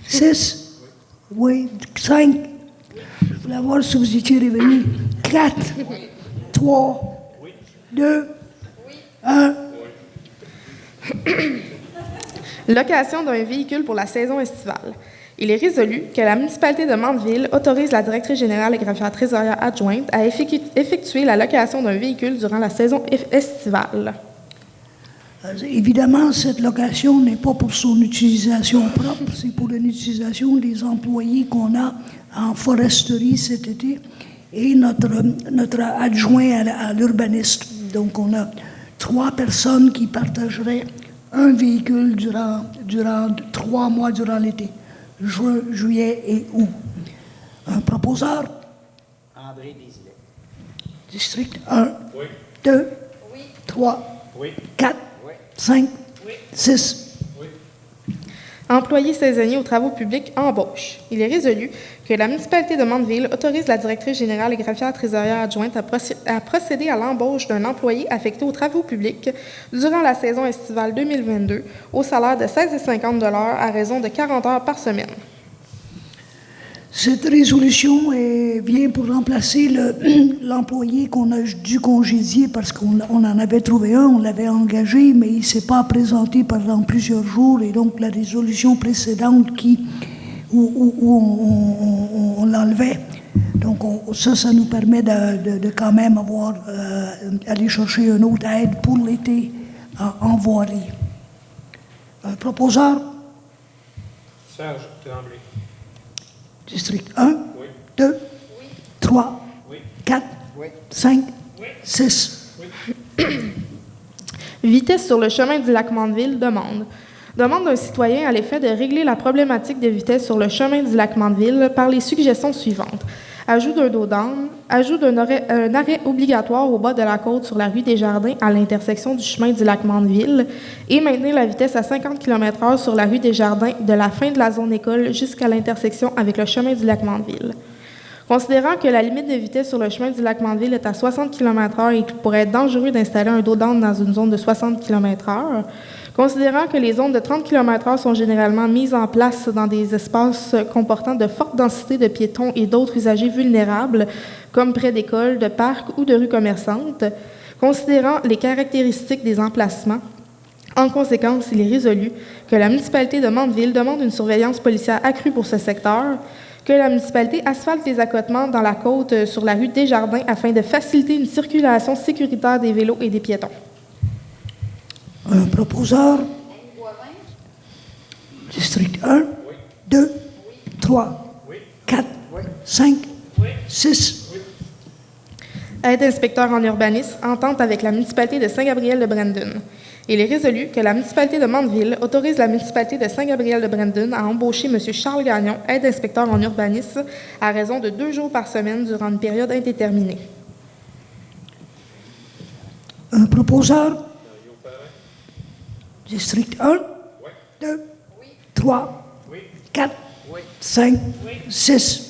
6. Oui. 5. Je voulais voir si vous étiez réveillés. 4. 3. 2. 1. Location d'un véhicule pour la saison estivale. Il est résolu que la municipalité de Mandeville autorise la directrice générale et greffière trésorière adjointe à effectuer la location d'un véhicule durant la saison estivale. Évidemment, cette location n'est pas pour son utilisation propre, c'est pour l'utilisation des employés qu'on a en foresterie cet été et notre adjoint à l'urbaniste. Donc, on a 3 personnes qui partageraient un véhicule durant 3 mois durant l'été, juin, juillet et août. Un proposeur. André Désilet. District 1, 2, 3, 4, 5, 6. Employés saisonniers aux travaux publics embauche. Il est résolu que la municipalité de Mandeville autorise la directrice générale et greffière trésorière adjointe à procéder à l'embauche d'un employé affecté aux travaux publics durant la saison estivale 2022 au salaire de 16,50 $ à raison de 40 heures par semaine. Cette résolution vient pour remplacer l'employé qu'on a dû congédier parce qu'on en avait trouvé un, on l'avait engagé, mais il ne s'est pas présenté pendant plusieurs jours. Et donc, la résolution précédente où on l'enlevait. Donc, ça nous permet de quand même aller chercher une autre aide pour l'été en voirie. Un proposeur? Serge Tremblay. District 1, 2, 3, 4, 5, 6. Vitesse sur le chemin du lac Mandeville, demande. Demande d'un citoyen à l'effet de régler la problématique de vitesse sur le chemin du lac Mandeville par les suggestions suivantes. Ajout d'un dos d'âne, ajout un arrêt obligatoire au bas de la côte sur la rue des Jardins à l'intersection du chemin du lac Mandeville et maintenir la vitesse à 50 km/h sur la rue des Jardins de la fin de la zone école jusqu'à l'intersection avec le chemin du lac Mandeville. Considérant que la limite de vitesse sur le chemin du lac Mandeville est à 60 km/h et qu'il pourrait être dangereux d'installer un dos d'âne dans une zone de 60 km/h, considérant que les zones de 30 km/h sont généralement mises en place dans des espaces comportant de fortes densités de piétons et d'autres usagers vulnérables, comme près d'écoles, de parcs ou de rues commerçantes, considérant les caractéristiques des emplacements, en conséquence, il est résolu que la municipalité de Mandeville demande une surveillance policière accrue pour ce secteur, que la municipalité asphalte les accotements dans la côte sur la rue Desjardins afin de faciliter une circulation sécuritaire des vélos et des piétons. Un proposeur. Annie Boivin. District 1, 2, 3, 4, 5, 6. Aide inspecteur en urbanisme, entente avec la municipalité de Saint-Gabriel-de-Brandon. Il est résolu que la municipalité de Mandeville autorise la municipalité de Saint-Gabriel-de-Brandon à embaucher M. Charles Gagnon, aide inspecteur en urbanisme, à raison de 2 jours par semaine durant une période indéterminée. Un proposeur. District 1, 2, 3, 4, 5, 6.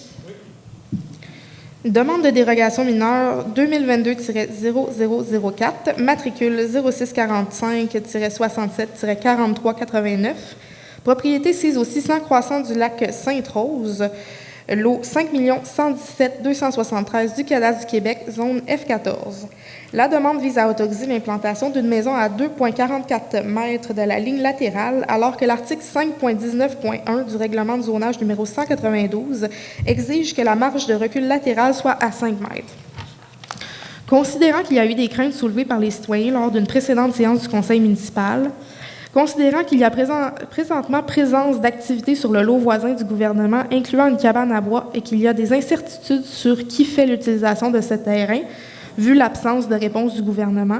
Demande de dérogation mineure 2022-0004, matricule 0645-67-4389, propriété sise au 600 croissant du lac Sainte-Rose, lot 5 117 273 du cadastre du Québec, zone F14. La demande vise à autoriser l'implantation d'une maison à 2,44 mètres de la ligne latérale, alors que l'article 5.19.1 du règlement de zonage numéro 192 exige que la marge de recul latérale soit à 5 mètres. Considérant qu'il y a eu des craintes soulevées par les citoyens lors d'une précédente séance du conseil municipal, considérant qu'il y a présentement présence d'activités sur le lot voisin du gouvernement, incluant une cabane à bois, et qu'il y a des incertitudes sur qui fait l'utilisation de ce terrain, vu l'absence de réponse du gouvernement,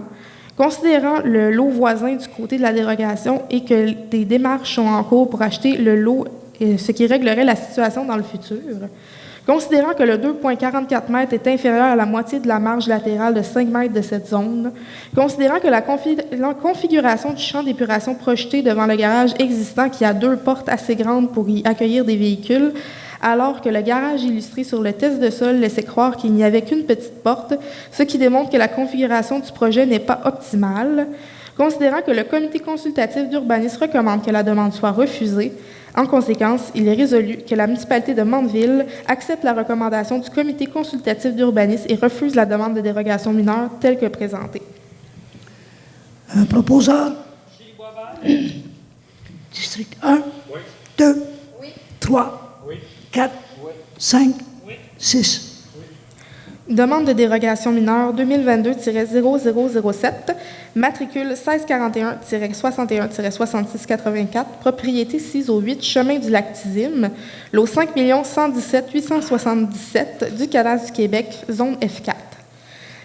considérant le lot voisin du côté de la dérogation et que des démarches sont en cours pour acheter le lot, ce qui réglerait la situation dans le futur, considérant que le 2,44 mètres est inférieur à la moitié de la marge latérale de 5 mètres de cette zone, considérant que la configuration du champ d'épuration projeté devant le garage existant qui a 2 portes assez grandes pour y accueillir des véhicules, alors que le garage illustré sur le test de sol laissait croire qu'il n'y avait qu'une petite porte, ce qui démontre que la configuration du projet n'est pas optimale, considérant que le comité consultatif d'urbanisme recommande que la demande soit refusée. En conséquence, il est résolu que la municipalité de Mandeville accepte la recommandation du comité consultatif d'urbanisme et refuse la demande de dérogation mineure telle que présentée. Un proposeur. District 1, 2, 3, 4, 5, 6. Demande de dérogation mineure 2022-0007, matricule 1641-61-6684, propriété sise au 8 chemin du lac Tizime, lot 5 117 877 du cadastre du Québec, zone F4.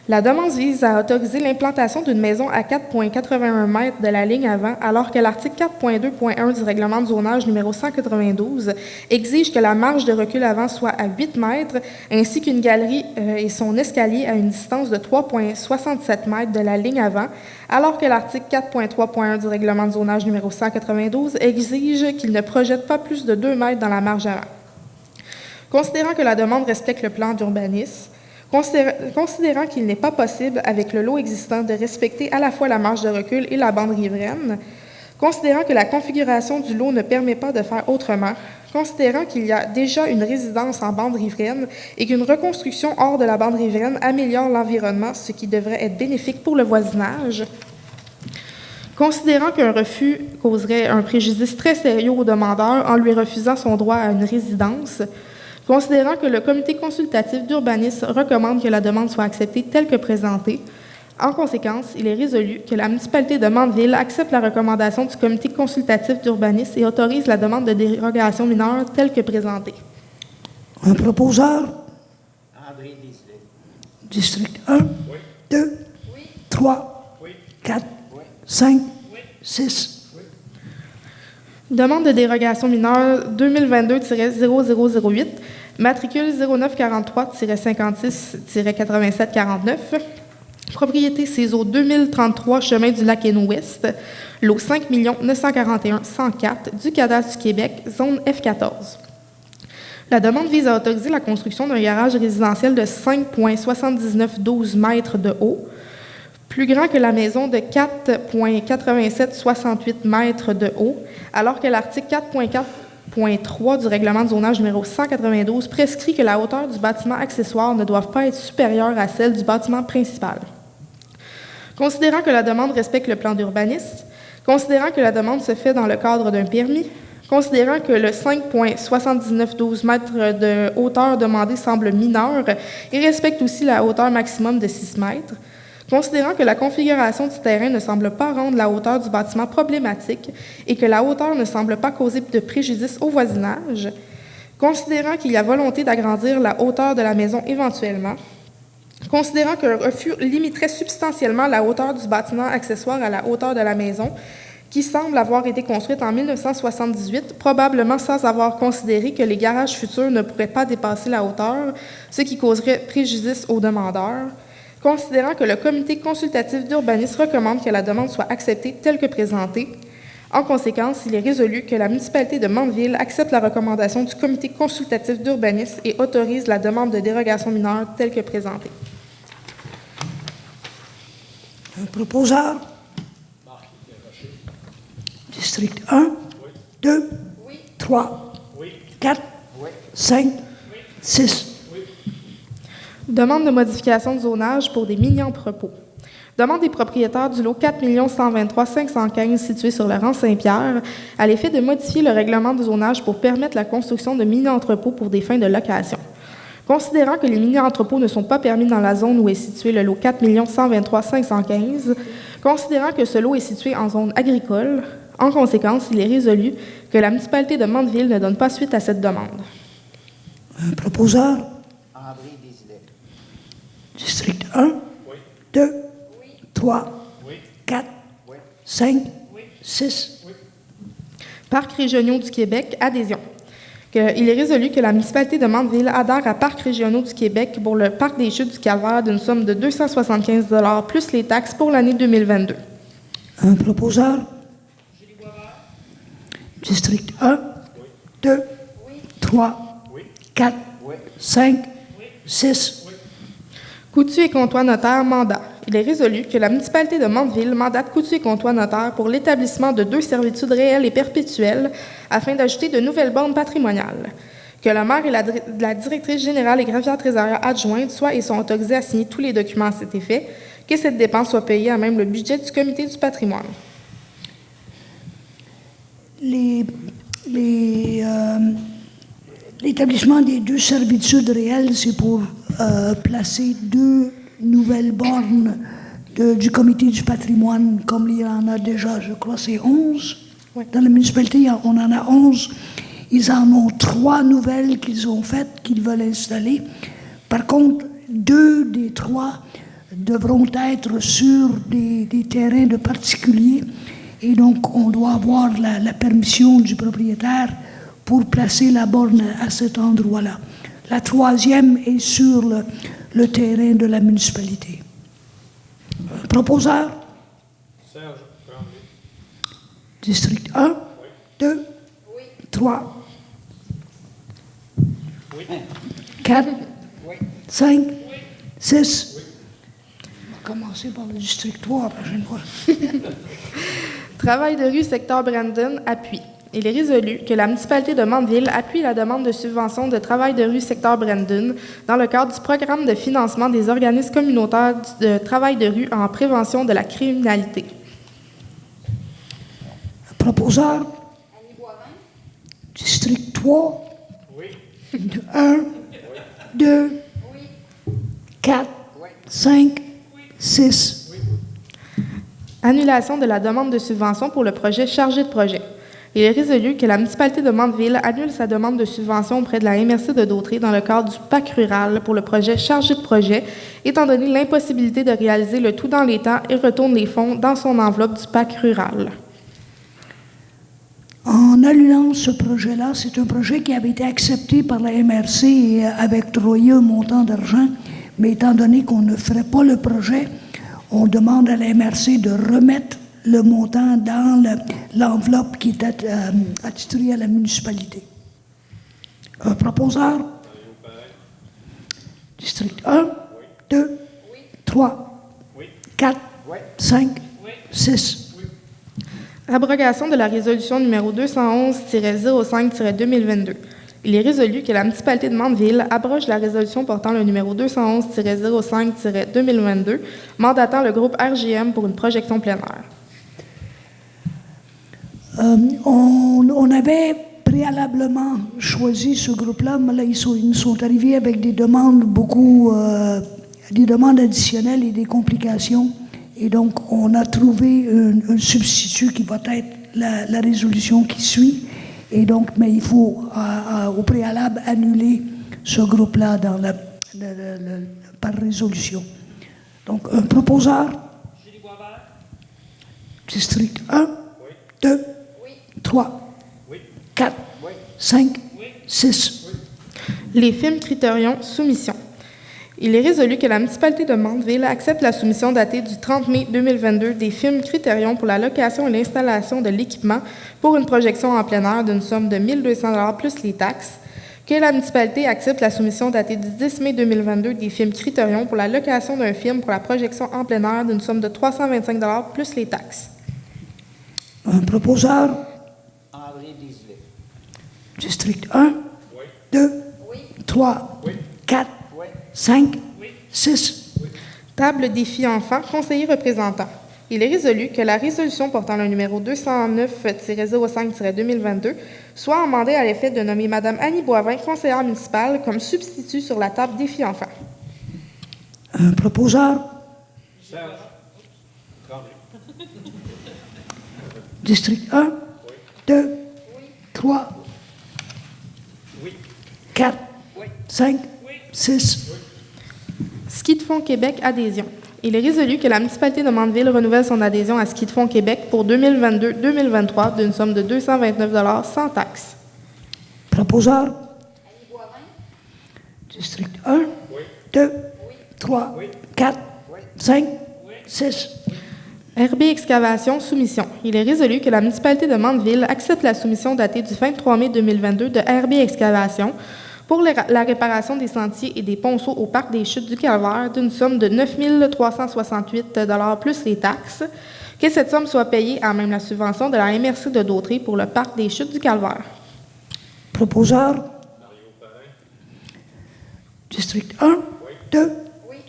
La demande vise à autoriser l'implantation d'une maison à 4,81 mètres de la ligne avant, alors que l'article 4.2.1 du règlement de zonage numéro 192 exige que la marge de recul avant soit à 8 mètres, ainsi qu'une galerie et son escalier à une distance de 3,67 mètres de la ligne avant, alors que l'article 4.3.1 du règlement de zonage numéro 192 exige qu'il ne projette pas plus de 2 mètres dans la marge avant. Considérant que la demande respecte le plan d'urbanisme, considérant qu'il n'est pas possible, avec le lot existant, de respecter à la fois la marge de recul et la bande riveraine, considérant que la configuration du lot ne permet pas de faire autrement, considérant qu'il y a déjà une résidence en bande riveraine et qu'une reconstruction hors de la bande riveraine améliore l'environnement, ce qui devrait être bénéfique pour le voisinage, considérant qu'un refus causerait un préjudice très sérieux au demandeur en lui refusant son droit à une résidence, considérant que le comité consultatif d'urbanisme recommande que la demande soit acceptée telle que présentée. En conséquence, il est résolu que la municipalité de Mandeville accepte la recommandation du comité consultatif d'urbanisme et autorise la demande de dérogation mineure telle que présentée. Un proposeur. André Désilets. District 1, 2, 3, 4, 5, 6. Demande de dérogation mineure 2022-0008, matricule 0943-56-8749, propriété CESO 2033, chemin du Lac-Hainaut-Ouest, lot 5 941 104 du cadastre du Québec, zone F14. La demande vise à autoriser la construction d'un garage résidentiel de 5,7912 mètres de haut, plus grand que la maison de 4,8768 mètres de haut, alors que l'article 4.4.3 du règlement de zonage numéro 192 prescrit que la hauteur du bâtiment accessoire ne doit pas être supérieure à celle du bâtiment principal. Considérant que la demande respecte le plan d'urbanisme, considérant que la demande se fait dans le cadre d'un permis, considérant que le 5,7912 mètres de hauteur demandé semble mineur et respecte aussi la hauteur maximum de 6 mètres, considérant que la configuration du terrain ne semble pas rendre la hauteur du bâtiment problématique et que la hauteur ne semble pas causer de préjudice au voisinage, considérant qu'il y a volonté d'agrandir la hauteur de la maison éventuellement, considérant que le refus limiterait substantiellement la hauteur du bâtiment accessoire à la hauteur de la maison, qui semble avoir été construite en 1978, probablement sans avoir considéré que les garages futurs ne pourraient pas dépasser la hauteur, ce qui causerait préjudice aux demandeurs, considérant que le comité consultatif d'urbanisme recommande que la demande soit acceptée telle que présentée. En conséquence, il est résolu que la municipalité de Mandeville accepte la recommandation du comité consultatif d'urbanisme et autorise la demande de dérogation mineure telle que présentée. Un proposeur? District 1, 2, 3, 4, 5, 6. Demande de modification de zonage pour des mini-entrepôts. Demande des propriétaires du lot 4 123 515 situé sur le rang Saint-Pierre à l'effet de modifier le règlement de zonage pour permettre la construction de mini-entrepôts pour des fins de location. Considérant que les mini-entrepôts ne sont pas permis dans la zone où est situé le lot 4 123 515, considérant que ce lot est situé en zone agricole, en conséquence, il est résolu que la municipalité de Mandeville ne donne pas suite à cette demande. Un proposeur? André Désilet. District 1, 2, 3, 4, 5, 6. Parcs régionaux du Québec, adhésion. Il est résolu que la municipalité de Mandeville adhère à Parcs régionaux du Québec pour le Parc des Chutes du Calvaire d'une somme de 275 $ plus les taxes pour l'année 2022. Un proposeur? District 1, 2, 3, 4, 5, 6. Coutu et Comtois notaire, mandat. Il est résolu que la municipalité de Mandeville mandate Coutu et Comtois notaire pour l'établissement de 2 servitudes réelles et perpétuelles afin d'ajouter de nouvelles bornes patrimoniales. Que le maire et la directrice générale et greffière trésorière adjointe soient et sont autorisés à signer tous les documents à cet effet, que cette dépense soit payée à même le budget du comité du patrimoine. L'établissement des 2 servitudes réelles, c'est pour placer 2 nouvelles bornes du comité du patrimoine, comme il y en a déjà, je crois, c'est 11. Ouais. Dans la municipalité, on en a 11. Ils en ont 3 nouvelles qu'ils ont faites, qu'ils veulent installer. Par contre, 2 des 3 devront être sur des terrains de particuliers. Et donc, on doit avoir la permission du propriétaire pour placer la borne à cet endroit-là. La 3e est sur le terrain de la municipalité. Proposeur? Serge Tremblay. District 1, 2, 3, 4, 5, 6. On va commencer par le district 3 la prochaine fois. Travail de rue secteur Brandon, appui. Il est résolu que la municipalité de Mandeville appuie la demande de subvention de travail de rue secteur Brandon dans le cadre du programme de financement des organismes communautaires de travail de rue en prévention de la criminalité. Proposeur? Annie Boivin. District 3. Oui. 1, 2, 4, 5, 6. Annulation de la demande de subvention pour le projet chargé de projet. Il est résolu que la municipalité de Mandeville annule sa demande de subvention auprès de la MRC de Dautrey dans le cadre du PAC rural pour le projet chargé de projet, étant donné l'impossibilité de réaliser le tout dans les temps et retourne les fonds dans son enveloppe du PAC rural. En annulant ce projet-là, c'est un projet qui avait été accepté par la MRC et avait octroyé un montant d'argent, mais étant donné qu'on ne ferait pas le projet, on demande à la MRC de remettre le montant dans l'enveloppe qui est attitrée à la municipalité. Un proposeur? District 1, 2, 3, 4, 5, 6. Abrogation de la résolution numéro 211-05-2022. Il est résolu que la municipalité de Mandeville abroge la résolution portant le numéro 211-05-2022, mandatant le groupe RGM pour une projection plein air. On avait préalablement choisi ce groupe-là, mais là, ils nous sont arrivés avec des demandes des demandes additionnelles et des complications. Et donc, on a trouvé un substitut qui va être la résolution qui suit. Et donc, mais il faut, au préalable, annuler ce groupe-là par résolution. Donc, un proposeur? Julie Boisvert? District 1, 2, 3, 4, 5, 6. Les films Critérion, soumission. Il est résolu que la municipalité de Mandeville accepte la soumission datée du 30 mai 2022 des films Critérion pour la location et l'installation de l'équipement pour une projection en plein air d'une somme de 1 200 $ plus les taxes, que la municipalité accepte la soumission datée du 10 mai 2022 des films Critérion pour la location d'un film pour la projection en plein air d'une somme de 325 $ plus les taxes. Un proposeur? André Désilets. District 1, 2, 3, 4, 5, 6. Table défi enfants, conseiller représentant. Il est résolu que la résolution portant le numéro 209-05-2022 soit amendée à l'effet de nommer Mme Annie Boivin, conseillère municipale, comme substitut sur la table défi enfants. Un proposeur? Serge Tremblay. District 1, 2, 3, 4, 5, 6. Ski de fond Québec, adhésion. Il est résolu que la municipalité de Mandeville renouvelle son adhésion à Ski de fond Québec pour 2022-2023 d'une somme de 229 $ sans taxe. Proposeur? Annie Boivin? District 1, 2, 3, 4, 5, 6. RB Excavation, soumission. Il est résolu que la municipalité de Mandeville accepte la soumission datée du 23 mai 2022 de RB Excavation pour la réparation des sentiers et des ponceaux au parc des Chutes du Calvaire d'une somme de 9 368 $ plus les taxes, que cette somme soit payée à même la subvention de la MRC de Dautrey pour le parc des Chutes du Calvaire. Proposeur? District 1, 2,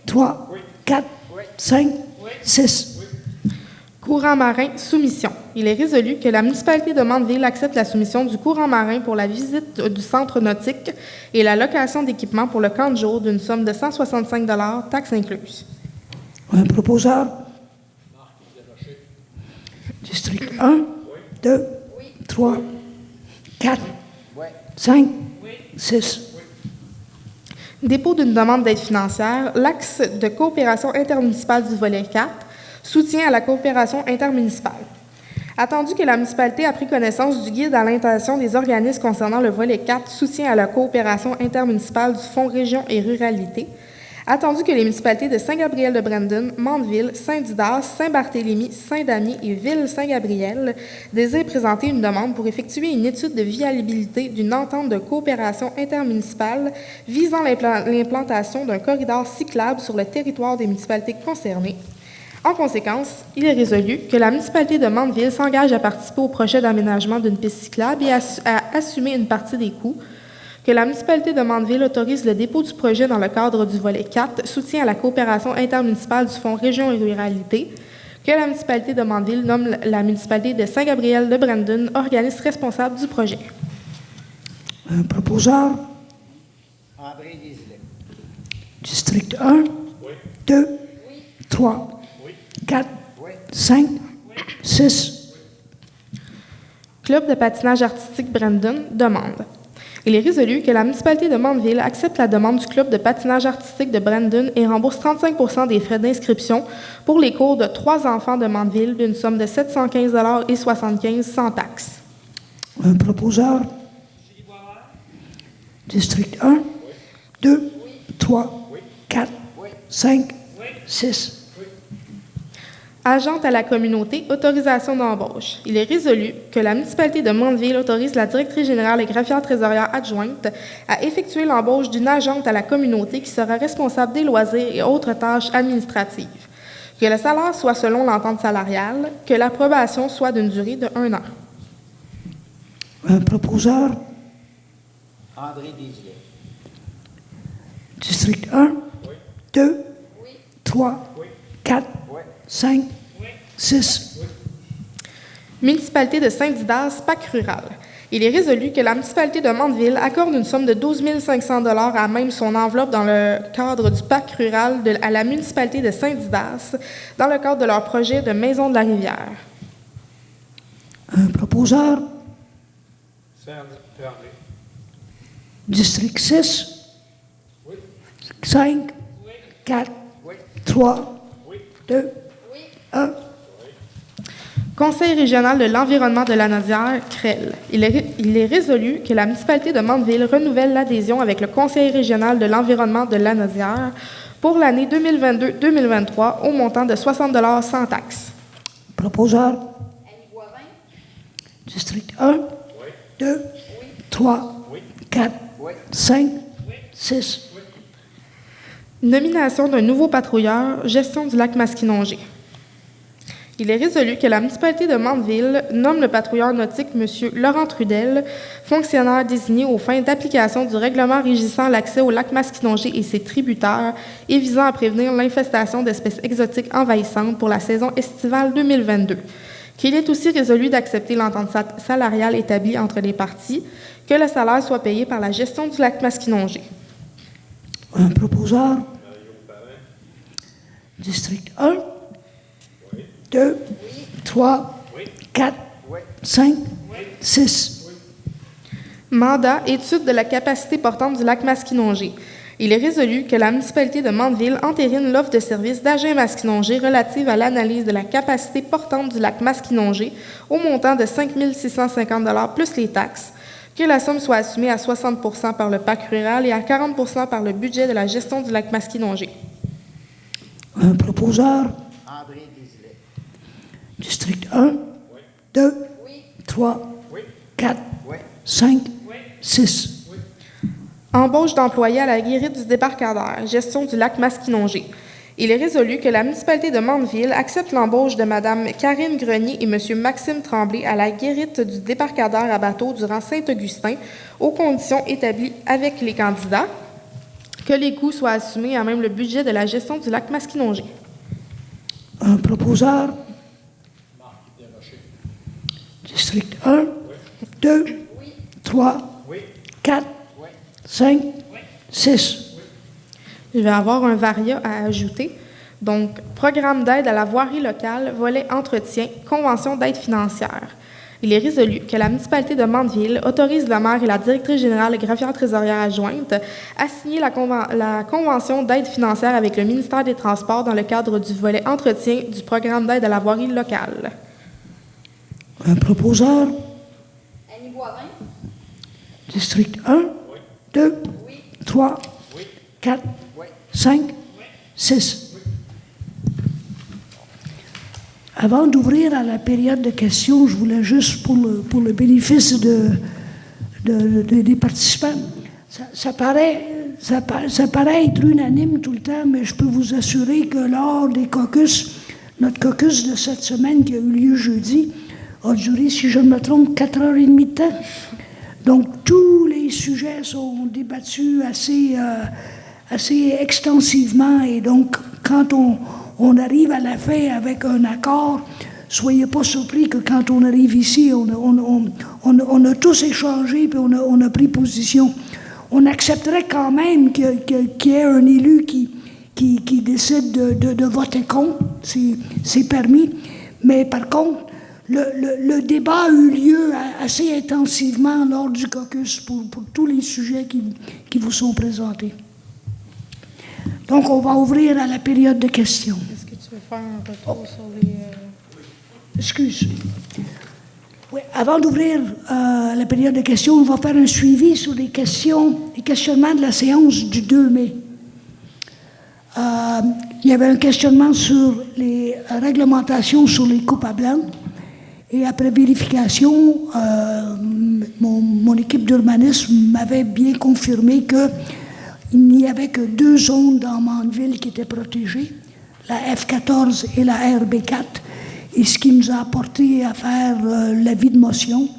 3, 4, 5, 6. Courant marin, soumission. Il est résolu que la municipalité de Mandeville accepte la soumission du courant marin pour la visite du centre nautique et la location d'équipements pour le camp de jour d'une somme de 165 $, taxes incluses. Un proposeur? District 1, 2, 3, 4, 5, 6. Dépôt d'une demande d'aide financière, l'axe de coopération intermunicipale du volet 4, soutien à la coopération intermunicipale. Attendu que la municipalité a pris connaissance du guide à l'intention des organismes concernant le volet 4, soutien à la coopération intermunicipale du Fonds Région et Ruralité, attendu que les municipalités de Saint-Gabriel-de-Brandon, Mandeville, Saint-Didas, Saint-Barthélemy, Saint-Damier et Ville-Saint-Gabriel désirent présenter une demande pour effectuer une étude de viabilité d'une entente de coopération intermunicipale visant l'implantation d'un corridor cyclable sur le territoire des municipalités concernées. En conséquence, il est résolu que la municipalité de Mandeville s'engage à participer au projet d'aménagement d'une piste cyclable et à assumer une partie des coûts, que la municipalité de Mandeville autorise le dépôt du projet dans le cadre du volet 4, soutien à la coopération intermunicipale du Fonds Région et Ruralité, que la municipalité de Mandeville nomme la municipalité de Saint-Gabriel-de-Brandon organisme responsable du projet. Un proposeur? André Désilets. District 1, 2, 3, 4, 5, 6. Club de patinage artistique Brandon demande. Il est résolu que la municipalité de Mandeville accepte la demande du Club de patinage artistique de Brandon et rembourse 35 des frais d'inscription pour les cours de 3 enfants de Mandeville d'une somme de 715,75 $ sans taxe. Un proposeur. District 1, 2, 3, 4, 5, 6. Agente à la communauté, autorisation d'embauche. Il est résolu que la municipalité de Mandeville autorise la directrice générale et greffière trésorière adjointe à effectuer l'embauche d'une agente à la communauté qui sera responsable des loisirs et autres tâches administratives. Que le salaire soit selon l'entente salariale, que l'approbation soit d'une durée de 1 an. Un proposeur. André Désilet. District 1, 2, 3, 4, 5, 6. Municipalité de Saint-Didas, PAC rural. Il est résolu que la municipalité de Mandeville accorde une somme de 12 500 $ à même son enveloppe dans le cadre du PAC rural à la municipalité de Saint-Didas dans le cadre de leur projet de Maison de la Rivière. Un proposeur. Serge Perré. District 6, 5, 4, 3, 2, 1. Conseil régional de l'environnement de la Naudière, CREL. Il est résolu que la municipalité de Mandeville renouvelle l'adhésion avec le Conseil régional de l'environnement de la Naudière pour l'année 2022-2023 au montant de 60 $ sans taxe. Proposeur. Annie Boivin? District 1, 2, 3, 4, 5, 6. Nomination d'un nouveau patrouilleur, gestion du lac Masquinongé. Il est résolu que la municipalité de Mandeville nomme le patrouilleur nautique M. Laurent Trudel, fonctionnaire désigné aux fins d'application du règlement régissant l'accès au lac Masquinongé et ses tributaires et visant à prévenir l'infestation d'espèces exotiques envahissantes pour la saison estivale 2022. Qu'il est aussi résolu d'accepter l'entente salariale établie entre les parties, que le salaire soit payé par la gestion du lac Masquinongé. Un proposeur. District 1, 2, 3, 4, 5, 6. Mandat, étude de la capacité portante du lac Masquinongé. Il est résolu que la municipalité de Mandeville entérine l'offre de service d'Agent Masquinongé relative à l'analyse de la capacité portante du lac Masquinongé au montant de 5 650 $ plus les taxes, que la somme soit assumée à 60 % par le PAC rural et à 40 % par le budget de la gestion du lac Masquinongé. Un proposeur. André Désilet. District 1, 2, 3, 4, 5, 6. Embauche d'employés à la guérite du débarcadère, gestion du lac Masquinongé. Il est résolu que la municipalité de Mandeville accepte l'embauche de Mme Karine Grenier et M. Maxime Tremblay à la guérite du débarcadère à bateau durant Saint-Augustin, aux conditions établies avec les candidats, que les coûts soient assumés à même le budget de la gestion du lac Masquinongé. Un proposeur. District 1, 2, 3, 4, 5, 6. Je vais avoir un varia à ajouter. Donc, programme d'aide à la voirie locale, volet entretien, convention d'aide financière. Il est résolu que la municipalité de Mandeville autorise le maire et la directrice générale et greffière trésorière adjointe à signer la convention d'aide financière avec le ministère des Transports dans le cadre du volet entretien du programme d'aide à la voirie locale. Un proposeur. Annie Boivin? District 1, 2, 3, 4, 5, 6. Avant d'ouvrir à la période de questions, je voulais juste, pour le bénéfice des participants, ça paraît être unanime tout le temps, mais je peux vous assurer que lors des caucus, notre caucus de cette semaine qui a eu lieu jeudi, a duré, si je ne me trompe, 4h30 de temps. Donc, tous les sujets sont débattus assez extensivement, et donc, quand on arrive à la fin avec un accord, soyez pas surpris que quand on arrive ici, on a tous échangé puis on a pris position. On accepterait quand même qu'il y ait un élu qui décide de voter contre, c'est permis, mais par contre, le débat a eu lieu assez intensivement lors du caucus pour tous les sujets qui vous sont présentés. Donc, on va ouvrir à la période de questions. Est-ce que tu veux faire un retour sur les... Excuse. Oui, avant d'ouvrir la période de questions, on va faire un suivi sur les questionnements de la séance du 2 mai. Il y avait un questionnement sur les réglementations sur les coupes à blanc. Et après vérification, mon équipe d'urbanisme m'avait bien confirmé qu'il n'y avait que 2 zones dans Mandeville qui étaient protégées, la F14 et la RB4, et ce qui nous a apporté à faire l'avis de motion.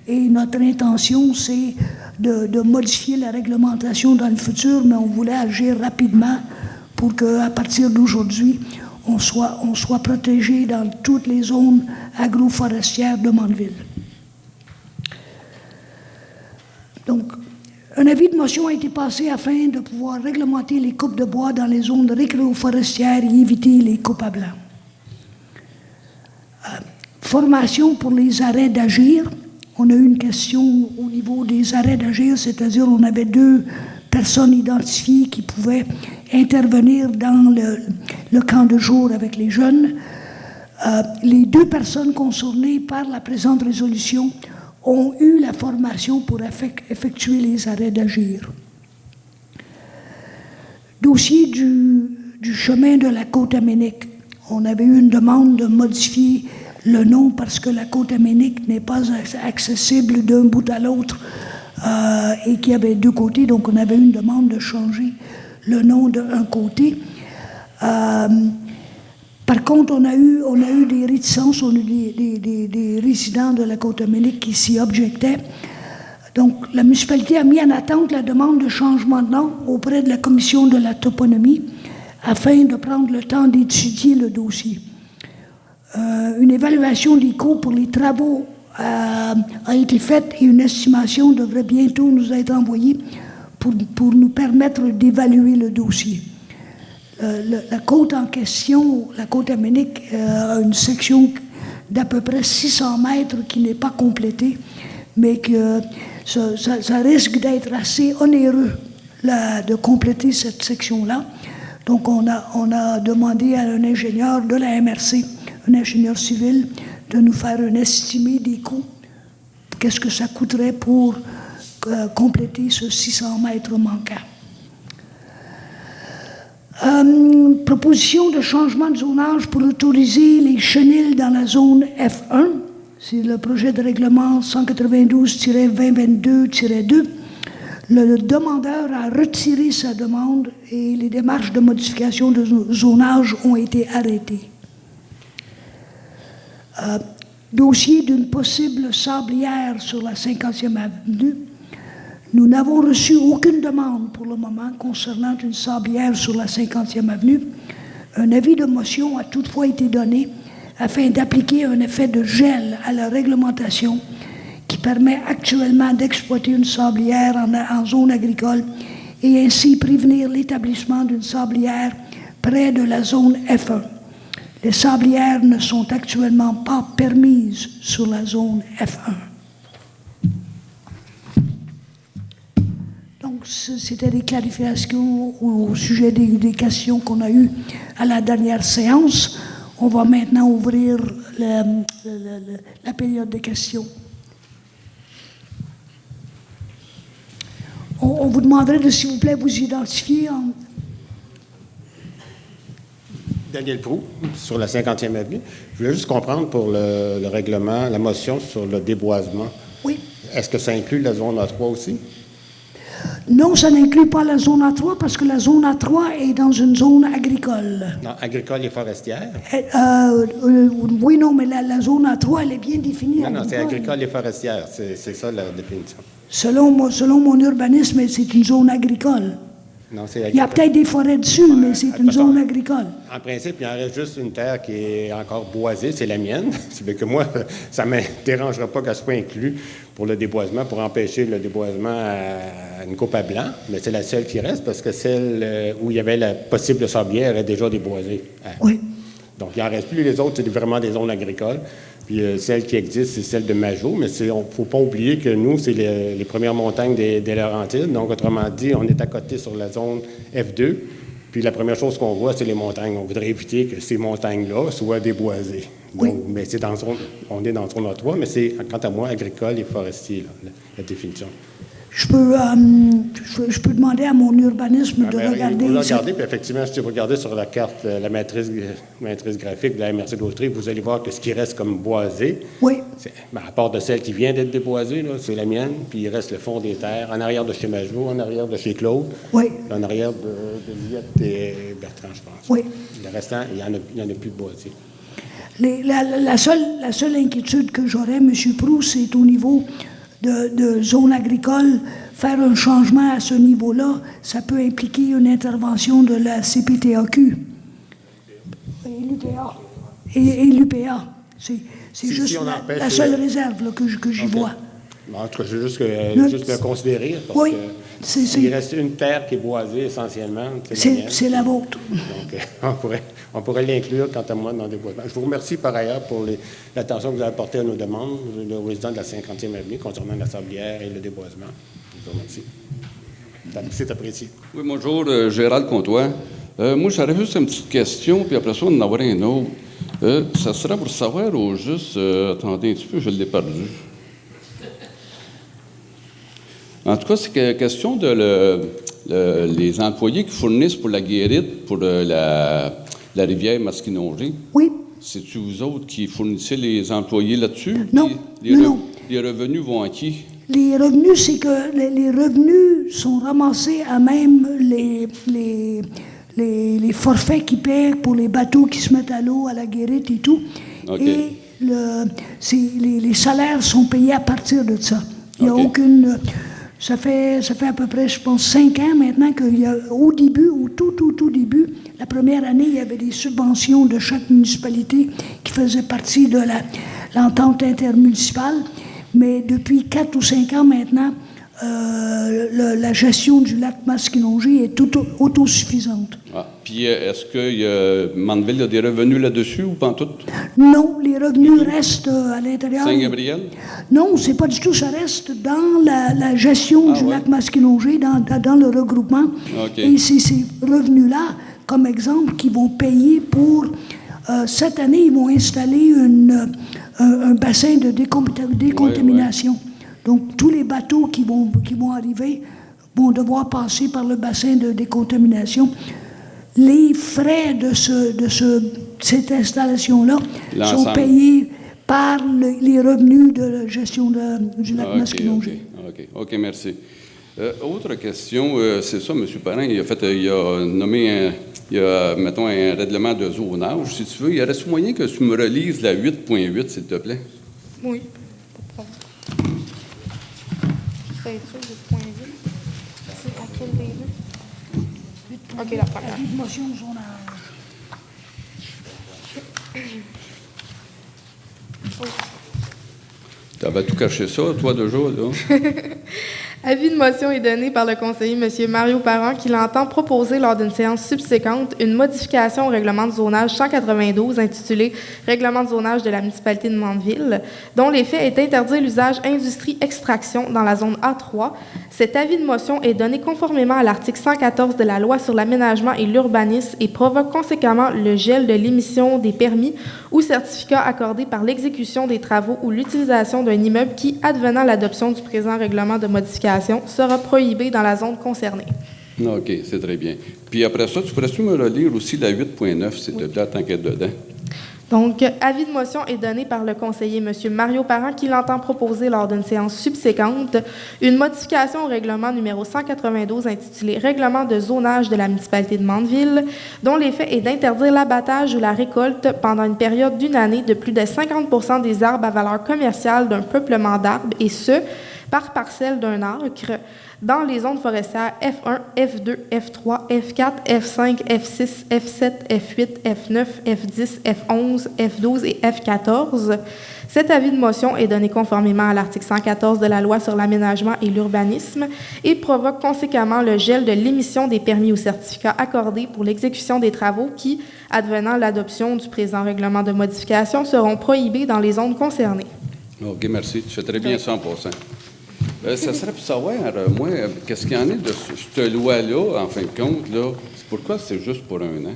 Et notre intention, c'est de modifier la réglementation dans le futur, mais on voulait agir rapidement pour qu'à partir d'aujourd'hui, on soit protégé dans toutes les zones agroforestières de Mandeville. Donc, un avis de motion a été passé afin de pouvoir réglementer les coupes de bois dans les zones récréoforestières et éviter les coupes à blanc. Formation pour les arrêts d'agir. On a eu une question au niveau des arrêts d'agir, c'est-à-dire on avait 2 personnes identifiées qui pouvaient intervenir dans le camp de jour avec les jeunes. Les 2 personnes concernées par la présente résolution ont eu la formation pour effectuer les arrêts d'agir. Dossier du chemin de la Côte-Aménique. On avait eu une demande de modifier le nom parce que la Côte-Aménique n'est pas accessible d'un bout à l'autre et qu'il y avait 2 côtés, donc on avait une demande de changer le nom d'un côté. Par contre, on a eu des réticences, on a eu des résidents de la Côte-Aménique qui s'y objectaient. Donc, la municipalité a mis en attente la demande de changement de nom auprès de la commission de la toponymie afin de prendre le temps d'étudier le dossier. Une évaluation des coûts pour les travaux a été faite et une estimation devrait bientôt nous être envoyée pour nous permettre d'évaluer le dossier. La côte en question, la Côte-Aménique, a une section d'à peu près 600 mètres qui n'est pas complétée, mais que ça risque d'être assez onéreux de compléter cette section-là. Donc, on a demandé à un ingénieur de la MRC, un ingénieur civil, de nous faire un estimé des coûts. Qu'est-ce que ça coûterait pour compléter ce 600 mètres manquant. Proposition de changement de zonage pour autoriser les chenilles dans la zone F1. C'est le projet de règlement 192-2022-2. Le demandeur a retiré sa demande et les démarches de modification de zonage ont été arrêtées. Dossier d'une possible sablière sur la 50e avenue. Nous n'avons reçu aucune demande pour le moment concernant une sablière sur la 50e avenue. Un avis de motion a toutefois été donné afin d'appliquer un effet de gel à la réglementation qui permet actuellement d'exploiter une sablière en zone agricole et ainsi prévenir l'établissement d'une sablière près de la zone F1. Les sablières ne sont actuellement pas permises sur la zone F1. Donc, c'était des clarifications au sujet des questions qu'on a eues à la dernière séance. On va maintenant ouvrir la période de questions. On vous demanderait de, s'il vous plaît, vous identifier. Daniel Proulx, sur la 50e avenue. Je voulais juste comprendre pour le règlement, la motion sur le déboisement. Oui. Est-ce que ça inclut la zone A3 aussi? Non, ça n'inclut pas la zone A3 parce que la zone A3 est dans une zone agricole. Non, agricole et forestière? Oui, non, mais la zone A3, elle est bien définie. Non, c'est agricole et forestière. C'est ça la définition. Selon mon urbanisme, c'est une zone agricole. Non, c'est il y a peut-être des forêts dessus, mais c'est une zone agricole. En principe, il en reste juste une terre qui est encore boisée, c'est la mienne. C'est que moi, ça ne me dérangera pas qu'elle soit inclue pour le déboisement, pour empêcher le déboisement à une coupe à blanc, mais c'est la seule qui reste parce que celle où il y avait la possible sablière est déjà déboisée. Oui. Donc, il n'en reste plus. Les autres, c'est vraiment des zones agricoles. Puis celle qui existe, c'est celle de Majot, mais il ne faut pas oublier que nous, c'est les premières montagnes des Laurentides. Donc, autrement dit, on est à côté sur la zone F2. Puis la première chose qu'on voit, c'est les montagnes. On voudrait éviter que ces montagnes-là soient déboisées. Donc, Oui. mais on est dans zone A3, mais c'est, quant à moi, agricole et forestier, là, la définition. Je peux demander à mon urbanisme de regarder. Vous regardez, puis effectivement, si vous regardez sur la carte, la matrice graphique de la MRC d'Autry, vous allez voir que ce qui reste comme boisé, Oui, à part de celle qui vient d'être déboisée, là, c'est la mienne, puis il reste le fond des terres, en arrière de chez Majot, en arrière de chez Claude, oui, en arrière de Liette et Bertrand, je pense. oui. Le restant, il n'y en a plus de boisé. La seule inquiétude que j'aurais, M. Proust, c'est au niveau de zone agricole. Faire un changement à ce niveau-là, ça peut impliquer une intervention de la CPTAQ et l'UPA. Et l'UPA. C'est Si juste on empêche la seule réserve là, que j'y vois. En tout cas, je veux juste le considérer, parce Oui, que il reste une terre qui est boisée essentiellement, c'est la mienne. c'est la vôtre. Donc, on pourrait l'inclure, quant à moi, dans le déboisement. Je vous remercie par ailleurs pour l'attention que vous avez portée à nos demandes, le résident de la 50e avenue, concernant la sablière et le déboisement. Je vous remercie. C'est apprécié. Oui, bonjour, Gérald Comtois. Moi, j'aurais juste une petite question, puis après ça, on en avoir une autre. Ça serait pour savoir au juste... attendez un petit peu, je l'ai perdu. En tout cas, c'est question de les employés qui fournissent pour la guérite, pour la rivière Masquinongé. Oui. C'est-tu vous autres qui fournissez les employés là-dessus? Non, Puis non. Les revenus vont à qui? Les revenus, c'est que les revenus sont ramassés à même les forfaits qu'ils paient pour les bateaux qui se mettent à l'eau, à la guérite et tout. OK. Et les salaires sont payés à partir de ça. Il n'y a OK. aucune... Ça fait à peu près, je pense, 5 ans maintenant qu'au début, au tout début, la première année, il y avait des subventions de chaque municipalité qui faisaient partie de l'entente intermunicipale. Mais depuis 4 ou 5 ans maintenant, la gestion du lac Masquinongé est autosuffisante. Ah, puis est-ce que Mandeville a des revenus là-dessus ou pas en tout? Non, les revenus restent à l'intérieur. Saint-Gabriel? Non, c'est pas du tout. Ça reste dans la gestion du lac Masquinongé, dans le regroupement. OK. Et c'est ces revenus-là, comme exemple, qui vont payer pour... cette année, ils vont installer un bassin de décontamination. Donc, tous les bateaux qui vont arriver vont devoir passer par le bassin de décontamination. Les frais de cette installation-là sont payés par les revenus de la gestion du lac Masquinongé. OK, merci. Autre question, c'est ça, M. Parent, il a nommé mettons, un règlement de zonage. Si tu veux, il reste moyen que tu me relises la 8.8, s'il te plaît. Oui, pas de problème. C'est sûr, 8.8. C'est à quel des deux? OK, la première. Avis de motion de zonage. T'avais tout caché ça, toi, déjà, là? Avis de motion est donné par le conseiller M. Mario Parent qui l'entend proposer lors d'une séance subséquente une modification au règlement de zonage 192 intitulé « Règlement de zonage de la municipalité de Mandeville », dont l'effet est interdire l'usage industrie-extraction dans la zone A3. Cet avis de motion est donné conformément à l'article 114 de la Loi sur l'aménagement et l'urbanisme et provoque conséquemment le gel de l'émission des permis ou certificats accordés par l'exécution des travaux ou l'utilisation d'un immeuble qui, advenant l'adoption du présent règlement de modification, sera prohibé dans la zone concernée. OK, c'est très bien. Puis après ça, tu pourrais-tu me relire aussi la 8.9, s'il te plaît, tant qu'être dedans? Donc, avis de motion est donné par le conseiller M. Mario Parent qui l'entend proposer lors d'une séance subséquente une modification au règlement numéro 192 intitulé « Règlement de zonage de la municipalité de Mandeville », dont l'effet est d'interdire l'abattage ou la récolte pendant une période d'1 année de plus de 50 % des arbres à valeur commerciale d'un peuplement d'arbres, et ce, par parcelle d'un acre dans les zones forestières F1, F2, F3, F4, F5, F6, F7, F8, F9, F10, F11, F12 et F14. Cet avis de motion est donné conformément à l'article 114 de la Loi sur l'aménagement et l'urbanisme et provoque conséquemment le gel de l'émission des permis ou certificats accordés pour l'exécution des travaux qui, advenant l'adoption du présent règlement de modification, seront prohibés dans les zones concernées. OK, merci. Tu fais très bien ça en passant. Ça serait pour savoir, moi, qu'est-ce qu'il y en est de cette loi-là, en fin de compte, là? Pourquoi c'est juste pour 1 an?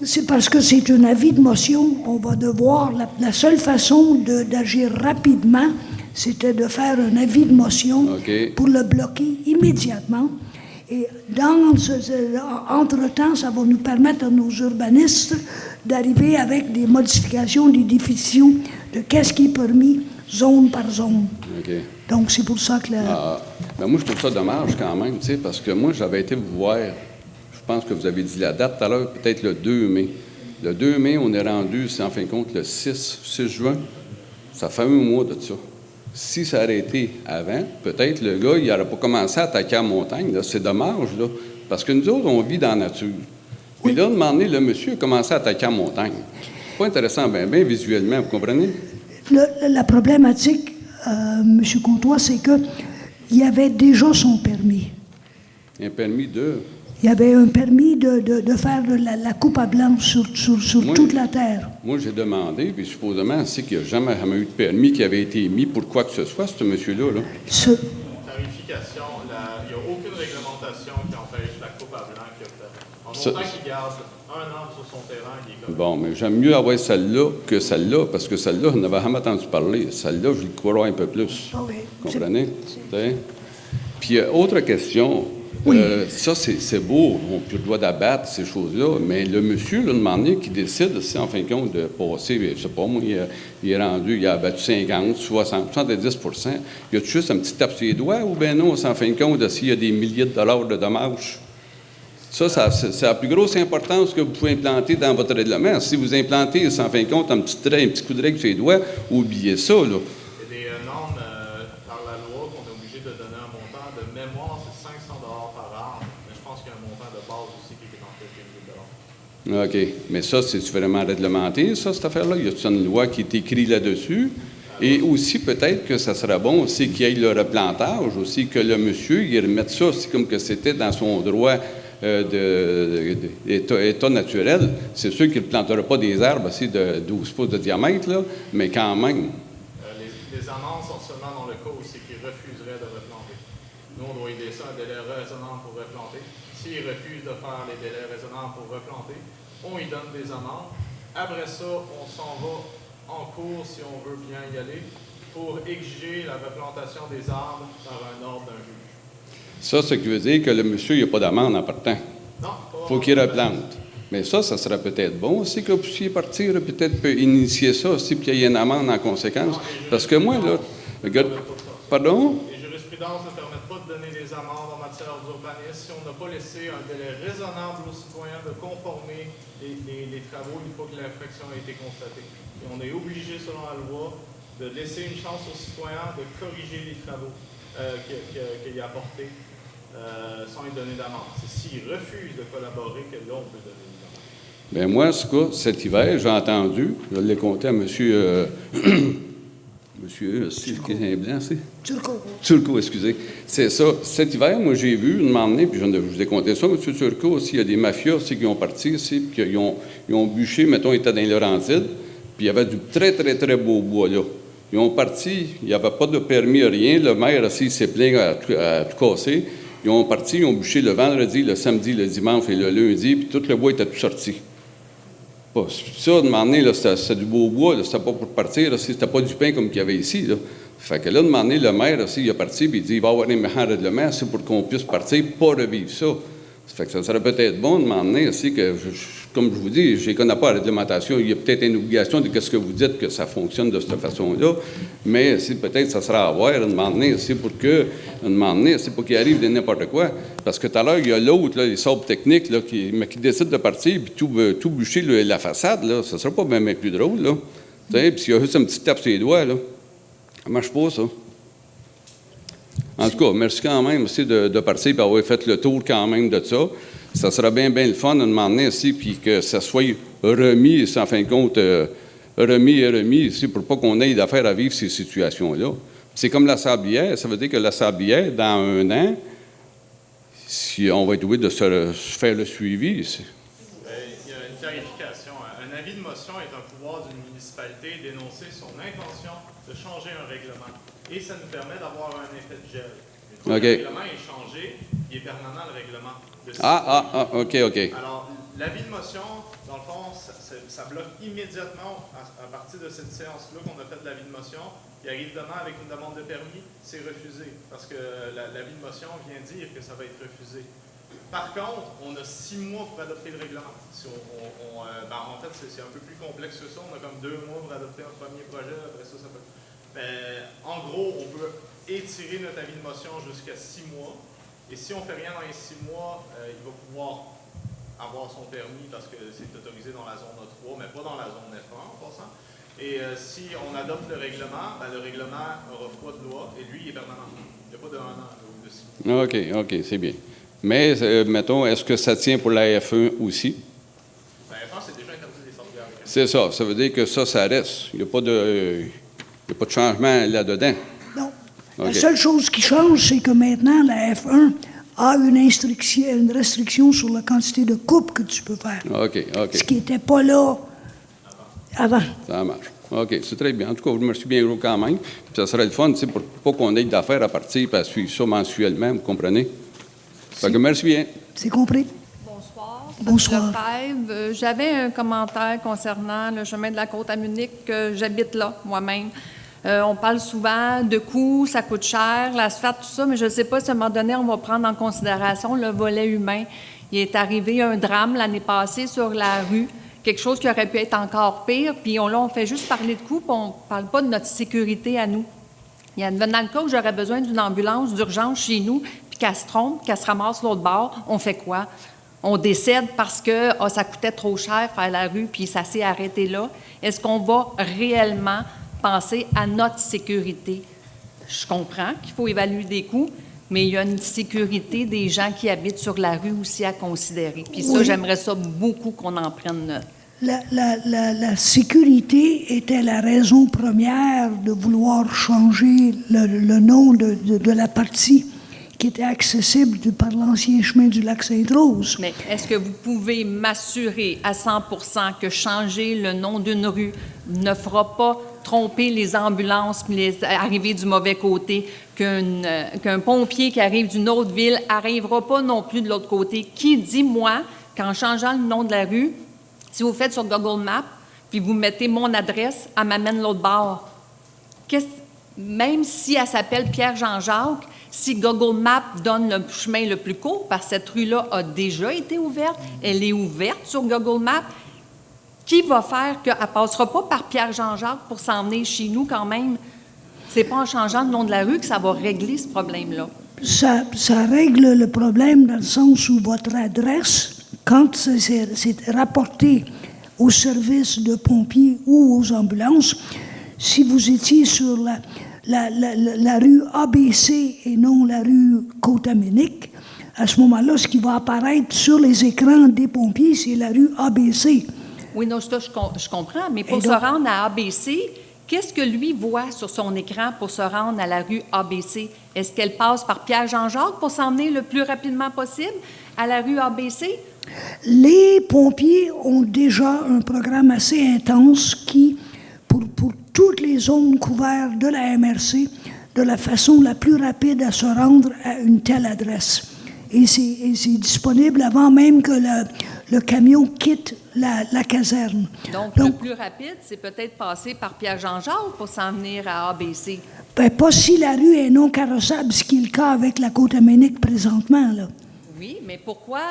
C'est parce que c'est un avis de motion. On va devoir... La seule façon d'agir rapidement, c'était de faire un avis de motion pour le bloquer immédiatement. Et entre-temps, ça va nous permettre à nos urbanistes d'arriver avec des modifications, des définitions de qu'est-ce qui est permis zone par zone. Okay. Donc, c'est pour ça que... Ben moi, je trouve ça dommage quand même, tu sais, parce que moi, j'avais été vous voir, je pense que vous avez dit la date tout à l'heure, peut-être le 2 mai. Le 2 mai, on est rendu, c'est en fin de compte le 6 juin. Ça fait 1 mois de ça. Si ça aurait été avant, peut-être le gars, il n'aurait pas commencé à attaquer la montagne. Là. C'est dommage, là, parce que nous autres, on vit dans la nature. Puis là, de moment donné, le monsieur a commencé à attaquer la montagne. C'est pas intéressant, bien visuellement, vous comprenez? La problématique, M. Comtois, c'est qu'il y avait déjà son permis. Un permis de... Il y avait un permis de faire la coupe à blanc sur toute la terre. Moi, j'ai demandé, puis supposément, c'est qu'il n'y a jamais eu de permis qui avait été émis pour quoi que ce soit, ce monsieur-là. Là. Tarification, il n'y a aucune réglementation qui empêche la coupe à blanc qu'il a faite. En montant qu'il garde 1 an sur son terrain, il est correct. Bon, mais j'aime mieux avoir celle-là que celle-là, parce que celle-là, je n'avais jamais entendu parler. Celle-là, je le crois un peu plus. Oh oui. Vous comprenez? Puis, autre question. Oui. Ça, c'est beau. On n'a plus le droit d'abattre ces choses-là. Mais le monsieur, là, demandé, qui décide, c'est en fin de compte de passer, je ne sais pas, moi, il est rendu, il a abattu 50, 60, 70 %. Il y a juste un petit tape sur les doigts ou bien non, c'est en fin de compte s'il y a des milliers de dollars de dommages? Ça, c'est la plus grosse importance que vous pouvez implanter dans votre règlement. Si vous implantez, c'est en fin de compte, un petit coup de règle sur les doigts, oubliez ça, là. Il y a des normes par la loi qu'on est obligé de donner un montant. De mémoire, c'est 500 $ par arbre. Mais je pense qu'il y a un montant de base aussi qui est dans quelques milliers de dollars. OK. Mais ça, c'est vraiment réglementé, ça, cette affaire-là? Y a-t-il une loi qui est écrite là-dessus? Et aussi, peut-être que ça serait bon aussi qu'il y ait le replantage, aussi que le monsieur, il remette ça aussi comme que c'était dans son droit d'état naturel. C'est sûr qu'il ne plantera pas des arbres aussi de 12 pouces de diamètre, là, mais quand même. Les amendes sont seulement dans le cas où c'est qu'il refuserait de replanter. Nous, on doit y laisser un délai raisonnable pour replanter. S'il refuse de faire les délais raisonnables pour replanter, on y donne des amendes. Après ça, on s'en va en cours, si on veut bien y aller, pour exiger la replantation des arbres par un ordre d'un juge. Ça, ce qui veut dire que le monsieur, il n'y a pas d'amende en partant. Non, il faut qu'il replante. Mais ça serait peut-être bon aussi que vous puissiez partir, peut-être initier ça aussi, puis qu'il y ait une amende en conséquence. Parce que moi, là... Pardon? Les jurisprudences ne permettent pas de donner des amendes en matière d'urbanisme si on n'a pas laissé un délai raisonnable aux citoyens de conformer les travaux une fois que l'infraction a été constatée. Et on est obligé, selon la loi, de laisser une chance aux citoyens de corriger les travaux qu'il a apportés sans lui donner d'amende. C'est s'il refuse de collaborer que là, on peut donner une amende. Bien, moi, en tout cas, cet hiver, j'ai entendu, je l'ai compté à monsieur Turcot, excusez. C'est ça. Cet hiver, moi, j'ai vu, une moment puis je vous ai compté ça, M. Turcot aussi, il y a des mafias aussi qui ont parti ici, puis ils ont bûché, mettons, ils étaient dans les Laurentides, puis il y avait du très, très, très beau bois, là. Ils ont parti, il n'y avait pas de permis, rien. Le maire, aussi, il s'est plaint à tout casser. Ils ont parti, ils ont bûché le vendredi, le samedi, le dimanche et le lundi, puis tout le bois était tout sorti. Ça, de moment donné, c'était du beau bois, c'était pas pour partir, là, c'était pas du pain comme qu'il y avait ici. Là. Fait que là, de moment donné, le maire aussi, il est parti, puis il dit il va y avoir un méchant règlement, c'est pour qu'on puisse partir, pas revivre ça. Fait que ça serait peut-être bon de m'emmener aussi que, comme je vous dis, je ne connais pas la réglementation. Il y a peut-être une obligation de ce que vous dites que ça fonctionne de cette façon-là, mais peut-être ça sera à voir de m'emmener aussi pour qu'il arrive de n'importe quoi. Parce que tout à l'heure, il y a l'autre, les sables techniques, là, qui décide de partir puis tout bûcher la façade, là, ça ne sera pas même plus drôle. Là. Puis s'il y a juste un petit tape sur les doigts, là. Ça marche pas, ça. En tout cas, merci quand même aussi de partir et d'avoir fait le tour quand même de ça. Ça sera bien le fun de demander ici, puis que ça soit remis, en fin de compte, remis ici, pour pas qu'on ait d'affaires à vivre ces situations-là. C'est comme la sablière. Ça veut dire que la sablière, dans 1 an, si on va être obligé de se faire le suivi. Il y a une clarification. Un avis de motion est un pouvoir d'une municipalité d'énoncer son intention de changer un règlement. Et ça nous permet d'avoir un effet de gel. Une fois que le règlement est changé, il est permanent, le règlement. OK. Alors, l'avis de motion, dans le fond, ça bloque immédiatement, à partir de cette séance-là qu'on a fait de l'avis de motion. Il arrive demain avec une demande de permis, c'est refusé, parce que l'avis de motion vient dire que ça va être refusé. Par contre, on a 6 mois pour adopter le règlement. Si en fait, c'est un peu plus complexe que ça. On a comme 2 mois pour adopter un premier projet, après ça peut... Mais, en gros, on peut étirer notre avis de motion jusqu'à 6 mois. Et si on ne fait rien dans les 6 mois, il va pouvoir avoir son permis parce que c'est autorisé dans la zone A3, mais pas dans la zone F1 en passant. Et si on adopte le règlement n'aura pas de loi et lui, il est permanent. Il n'y a pas de 1 an ou de 6 mois. OK, c'est bien. Mais, mettons, est-ce que ça tient pour la F1 aussi? La F1, c'est déjà interdit des sorties avec. C'est ça. Ça veut dire que ça reste. Il n'y a pas de changement là-dedans. Non. Okay. La seule chose qui change, c'est que maintenant, la F1 a une restriction sur la quantité de coupes que tu peux faire. OK. Ce qui n'était pas là avant. Ça marche. OK, c'est très bien. En tout cas, je me suis bien gros quand même. Puis ça serait le fun, pour pas qu'on ait d'affaires à partir et à suivre ça mensuellement, vous comprenez? Fait que merci bien. C'est compris? Bonsoir. Bonsoir. J'avais un commentaire concernant le chemin de la Côte à Munich. J'habite là, moi-même. On parle souvent de coûts, ça coûte cher, l'asphalte, tout ça, mais je ne sais pas si à un moment donné, on va prendre en considération le volet humain. Il est arrivé un drame l'année passée sur la rue, quelque chose qui aurait pu être encore pire, puis on fait juste parler de coûts, puis on ne parle pas de notre sécurité à nous. Dans le cas où j'aurais besoin d'une ambulance d'urgence chez nous, puis qu'elle se trompe, qu'elle se ramasse l'autre bord, on fait quoi? On décède parce que ça coûtait trop cher faire la rue, puis ça s'est arrêté là. Est-ce qu'on va réellement penser à notre sécurité? Je comprends qu'il faut évaluer des coûts, mais il y a une sécurité des gens qui habitent sur la rue aussi à considérer. Puis ça, j'aimerais ça beaucoup qu'on en prenne note. La sécurité était la raison première de vouloir changer le nom de la partie qui était accessible par l'ancien chemin du lac Sainte-Rose. Mais est-ce que vous pouvez m'assurer à 100 % que changer le nom d'une rue ne fera pas tromper les ambulances et arriver du mauvais côté, qu'un pompier qui arrive d'une autre ville n'arrivera pas non plus de l'autre côté? Qui dit, moi, qu'en changeant le nom de la rue, si vous faites sur Google Maps, puis vous mettez mon adresse, elle m'amène l'autre bord. Même si elle s'appelle Pierre-Jean-Jacques, si Google Maps donne le chemin le plus court, parce que cette rue-là a déjà été ouverte, elle est ouverte sur Google Maps, qui va faire qu'elle ne passera pas par Pierre-Jean-Jacques pour s'en venir chez nous quand même? C'est pas en changeant le nom de la rue que ça va régler ce problème-là. Ça règle le problème dans le sens où votre adresse, quand c'est rapporté au service de pompiers ou aux ambulances, si vous étiez sur la rue ABC et non la rue Côte-à-Munich, à ce moment-là, ce qui va apparaître sur les écrans des pompiers, c'est la rue ABC. Oui, non, ça, je comprends, mais pour se rendre à ABC, qu'est-ce que lui voit sur son écran pour se rendre à la rue ABC? Est-ce qu'elle passe par Pierre-Jean-Jacques pour s'emmener le plus rapidement possible à la rue ABC? Les pompiers ont déjà un programme assez intense qui, pour toutes les zones couvertes de la MRC, de la façon la plus rapide à se rendre à une telle adresse. Et c'est disponible avant même que le camion quitte la caserne. Donc, le plus rapide, c'est peut-être passer par Pierre-Jean-Jacques pour s'en venir à ABC. Bien, pas si la rue est non carrossable, ce qui est le cas avec la Côte-à-Munich présentement, là. Oui, mais pourquoi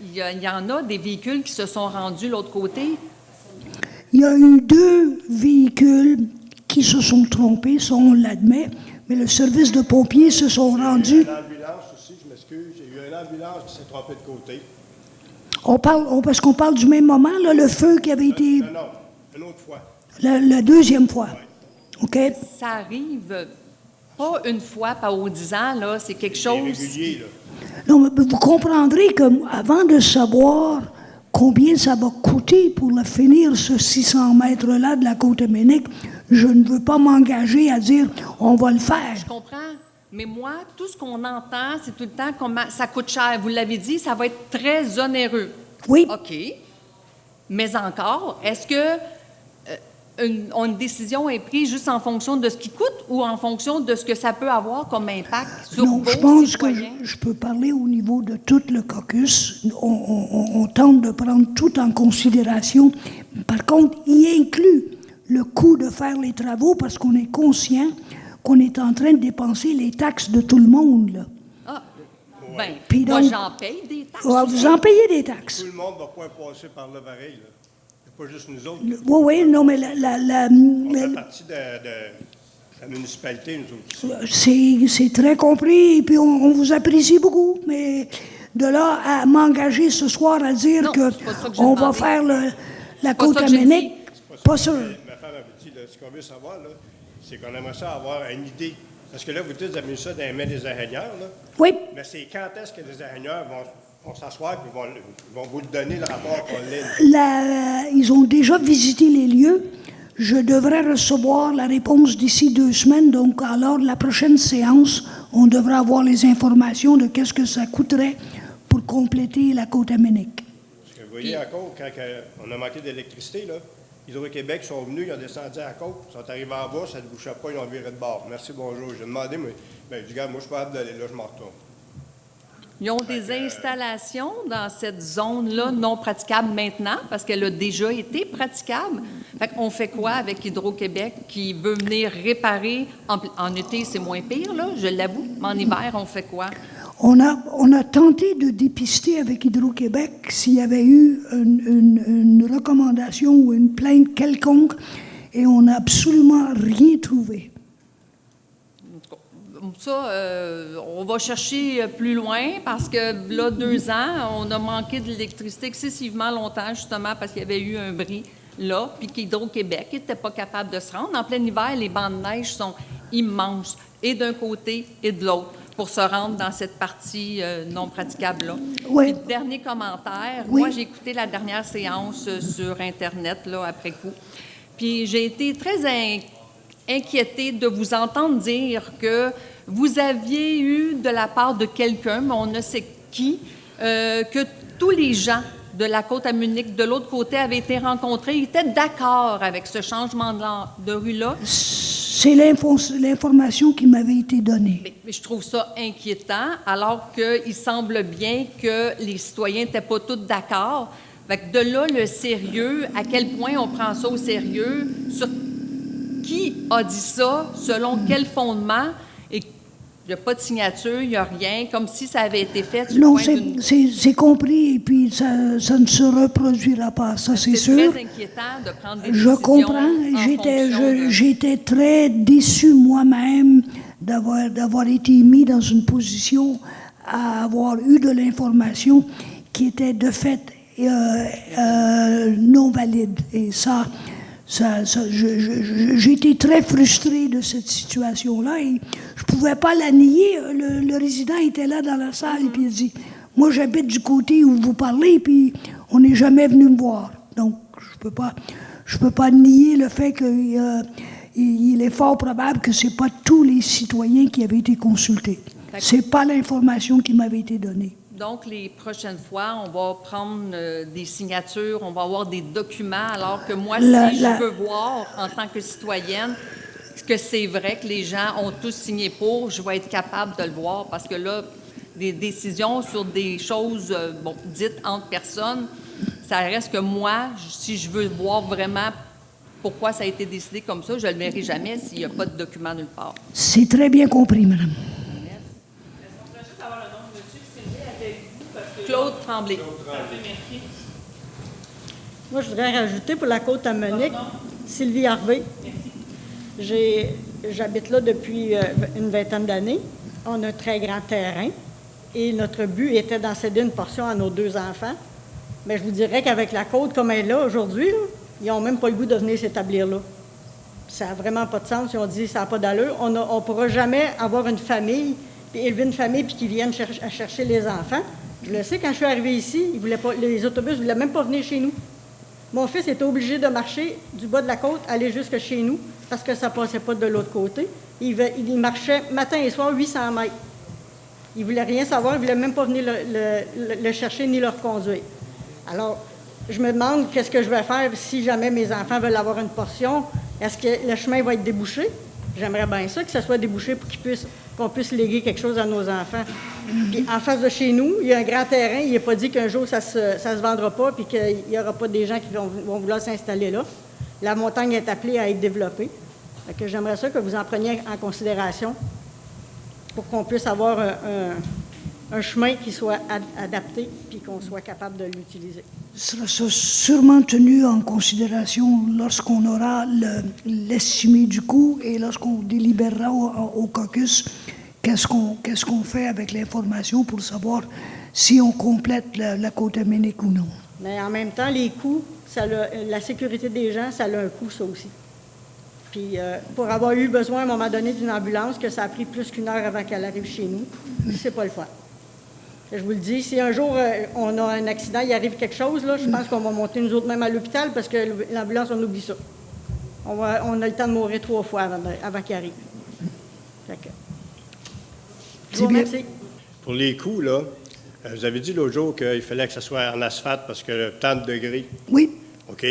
il y en a des véhicules qui se sont rendus de l'autre côté? Il y a eu 2 véhicules qui se sont trompés, ça on l'admet, mais le service de pompiers se sont rendus... Il y a eu une ambulance aussi, je m'excuse, il y a eu une ambulance qui s'est trompée de côté. Parce qu'on parle du même moment, là, le feu qui avait été... Non, une autre fois. La deuxième fois. OK? Ça arrive pas une fois par aux 10 ans, là. C'est quelque chose... régulier, là. Non, mais vous comprendrez qu'avant de savoir combien ça va coûter pour le finir, ce 600 mètres-là de la Côte-Ménique, je ne veux pas m'engager à dire on va le faire. Je comprends. Mais moi, tout ce qu'on entend, c'est tout le temps comment ça coûte cher. Vous l'avez dit, ça va être très onéreux. Oui. OK. Mais encore, est-ce que une décision est prise juste en fonction de ce qui coûte ou en fonction de ce que ça peut avoir comme impact sur Non, vos je pense citoyens? que je peux parler au niveau de tout le caucus. On tente de prendre tout en considération. Par contre, il inclut le coût de faire les travaux parce qu'on est conscient qu'on est en train de dépenser les taxes de tout le monde, là. Ah, bien, Puis moi, donc- j'en paye des taxes. Vous en payez des taxes. Tout le monde va pouvoir passer par là pareil, là. Il n'y a pas juste nous autres. Oui, oui, non, mais On fait partie de la municipalité, nous autres. c'est très compris, et puis on vous apprécie beaucoup, mais de là à m'engager ce soir à dire Non, que c'est pas ça que j'ai on va demandé. faire la pas côte ça que j'ai Aménique, pas sûr. Ma femme avait dit, là, ce qu'on veut savoir, là, c'est qu'on aimerait ça avoir une idée. Parce que là, vous dites, vous avez mis ça dans les mains des ingénieurs, là. Oui, Mais c'est quand est-ce que les ingénieurs vont s'asseoir et vont vous le donner, le rapport Pauline? ils ont déjà visité les lieux. Je devrais recevoir la réponse d'ici 2 semaines, donc alors la prochaine séance, on devrait avoir les informations de qu'est-ce que ça coûterait pour compléter la côte Aménique. Parce que vous voyez encore, quand on a manqué d'électricité, là, Hydro-Québec sont venus, ils ont descendu à la côte, ils sont arrivés en bas, ça ne bouchait pas, ils ont viré de bord. Merci, bonjour. J'ai demandé, mais du gars, moi, je suis pas capable d'aller là, je m'en retourne. Ils ont des installations dans cette zone-là non praticable maintenant parce qu'elle a déjà été praticable. Fait qu'on fait quoi avec Hydro-Québec qui veut venir réparer? En été, c'est moins pire, là, je l'avoue. Mais en hiver, on fait quoi? On a tenté de dépister avec Hydro-Québec s'il y avait eu une recommandation ou une plainte quelconque, et on n'a absolument rien trouvé. Ça, on va chercher plus loin parce que là, 2 ans, on a manqué de l'électricité excessivement longtemps, justement, parce qu'il y avait eu un bris là, puis qu'Hydro-Québec n'était pas capable de se rendre. En plein hiver, les bancs de neige sont immenses, et d'un côté et de l'autre, pour se rendre dans cette partie non praticable-là. Oui. Puis, dernier commentaire, Oui. moi, j'ai écouté la dernière séance sur Internet, là, après coup, puis j'ai été très inquiétée de vous entendre dire que vous aviez eu de la part de quelqu'un, mais on ne sait qui, que tous les gens de la côte à Munich, de l'autre côté, avaient été rencontrés, ils étaient d'accord avec ce changement de rue-là. C'est l'information qui m'avait été donnée. Mais je trouve ça inquiétant, alors qu'il semble bien que les citoyens n'étaient pas tous d'accord. Fait que de là, le sérieux, à quel point on prend ça au sérieux, sur qui a dit ça, selon quel fondement, et il n'y a pas de signature, il n'y a rien, comme si ça avait été fait sur Non, le point d'une... c'est compris, et puis ça ne se reproduira pas, ça c'est sûr. C'est très inquiétant de prendre des Je décisions comprends. en fonction de... J'étais très déçu moi-même d'avoir été mis dans une position à avoir eu de l'information qui était de fait non valide. Et j'ai été très frustré de cette situation-là et je ne pouvais pas la nier. Le résident était là dans la salle et puis il a dit « Moi, j'habite du côté où vous parlez, puis on n'est jamais venu me voir. » Donc, je peux pas nier le fait qu'il est fort probable que ce n'est pas tous les citoyens qui avaient été consultés. Ce n'est pas l'information qui m'avait été donnée. Donc, les prochaines fois, on va prendre des signatures, on va avoir des documents, alors que moi, je veux voir, en tant que citoyenne, que c'est vrai que les gens ont tous signé pour, je vais être capable de le voir, parce que là, des décisions sur des choses dites entre personnes, ça reste que moi, si je veux voir vraiment pourquoi ça a été décidé comme ça, je ne le verrai jamais s'il n'y a pas de document nulle part. C'est très bien compris, madame. Claude Tremblay. Moi, je voudrais rajouter pour la côte à Munich, Sylvie Harvey. J'habite là depuis une vingtaine d'années. On a un très grand terrain et notre but était d'en céder une portion à nos 2 enfants. Mais je vous dirais qu'avec la côte comme elle est là aujourd'hui, ils n'ont même pas le goût de venir s'établir là. Ça n'a vraiment pas de sens. Ils ont dit ça n'a pas d'allure. On ne pourra jamais avoir une famille, puis élever une famille, puis qu'ils viennent chercher les enfants. Je le sais, quand je suis arrivée ici, les autobus ne voulaient même pas venir chez nous. Mon fils était obligé de marcher du bas de la côte, aller jusque chez nous, parce que ça ne passait pas de l'autre côté. Il marchait matin et soir 800 mètres. Il ne voulait rien savoir, il ne voulait même pas venir le chercher ni le reconduire. Alors, je me demande qu'est-ce que je vais faire si jamais mes enfants veulent avoir une portion. Est-ce que le chemin va être débouché? J'aimerais bien ça, que ça soit débouché pour qu'on puisse léguer quelque chose à nos enfants. Puis en face de chez nous, il y a un grand terrain. Il n'est pas dit qu'un jour, ça se vendra pas puis qu'il n'y aura pas des gens qui vont vouloir s'installer là. La montagne est appelée à être développée. Fait que j'aimerais ça que vous en preniez en considération pour qu'on puisse avoir un chemin qui soit adapté puis qu'on soit capable de l'utiliser. Ce sera sûrement tenu en considération lorsqu'on aura l'estimé du coût et lorsqu'on délibérera au caucus qu'est-ce qu'on fait avec l'information pour savoir si on complète la Côte-Aminique ou non. Mais en même temps, les coûts, la sécurité des gens, ça a un coût, ça aussi. Puis pour avoir eu besoin à un moment donné d'une ambulance, que ça a pris plus qu'une heure avant qu'elle arrive chez nous, c'est pas le fun. Je vous le dis, si un jour on a un accident, il arrive quelque chose, là, je pense qu'on va monter nous autres même à l'hôpital parce que l'ambulance, on oublie ça. On a le temps de mourir 3 fois avant qu'il arrive. Je vous remercie. Pour les coûts, là, vous avez dit l'autre jour qu'il fallait que ça soit en asphalte parce que tant de degrés. Oui. OK.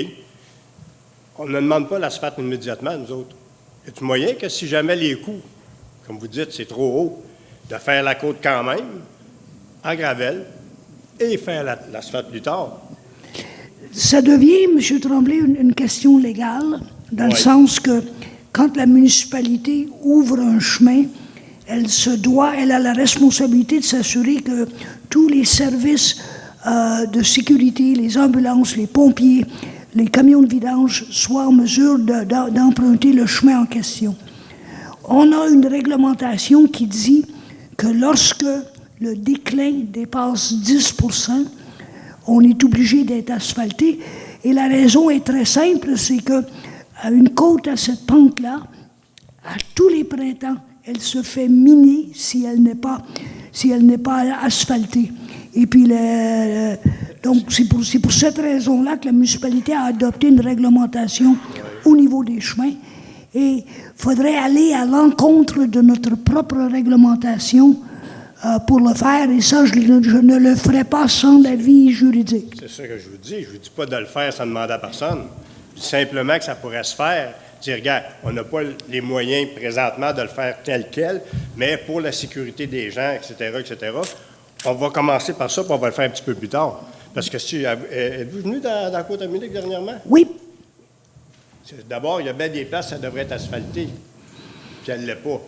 On ne demande pas l'asphalte immédiatement, nous autres. Y a-t-il moyen que si jamais les coûts, comme vous dites, c'est trop haut, de faire la côte quand même, en gravelle, et faire l'asphalte plus tard? Ça devient, M. Tremblay, une question légale, dans le sens que quand la municipalité ouvre un chemin, elle a la responsabilité de s'assurer que tous les services de sécurité, les ambulances, les pompiers, les camions de vidange soient en mesure d'emprunter le chemin en question. On a une réglementation qui dit que lorsque le déclin dépasse 10 %, on est obligé d'être asphalté. Et la raison est très simple, c'est qu'une côte à cette pente-là, à tous les printemps, elle se fait miner si elle n'est pas asphaltée. Et puis, donc, c'est pour cette raison-là que la municipalité a adopté une réglementation au niveau des chemins. Et il faudrait aller à l'encontre de notre propre réglementation pour le faire. Et ça, je ne le ferai pas sans l'avis juridique. C'est ça que je vous dis. Je ne vous dis pas de le faire sans demander à personne. Simplement que ça pourrait se faire. Dire, regarde, on n'a pas les moyens présentement de le faire tel quel, mais pour la sécurité des gens, etc., on va commencer par ça, puis on va le faire un petit peu plus tard. Parce que êtes-vous venu dans la Côte-Aminique dernièrement? Oui. D'abord, il y a bien des places, ça devrait être asphalté, puis elle ne l'est pas.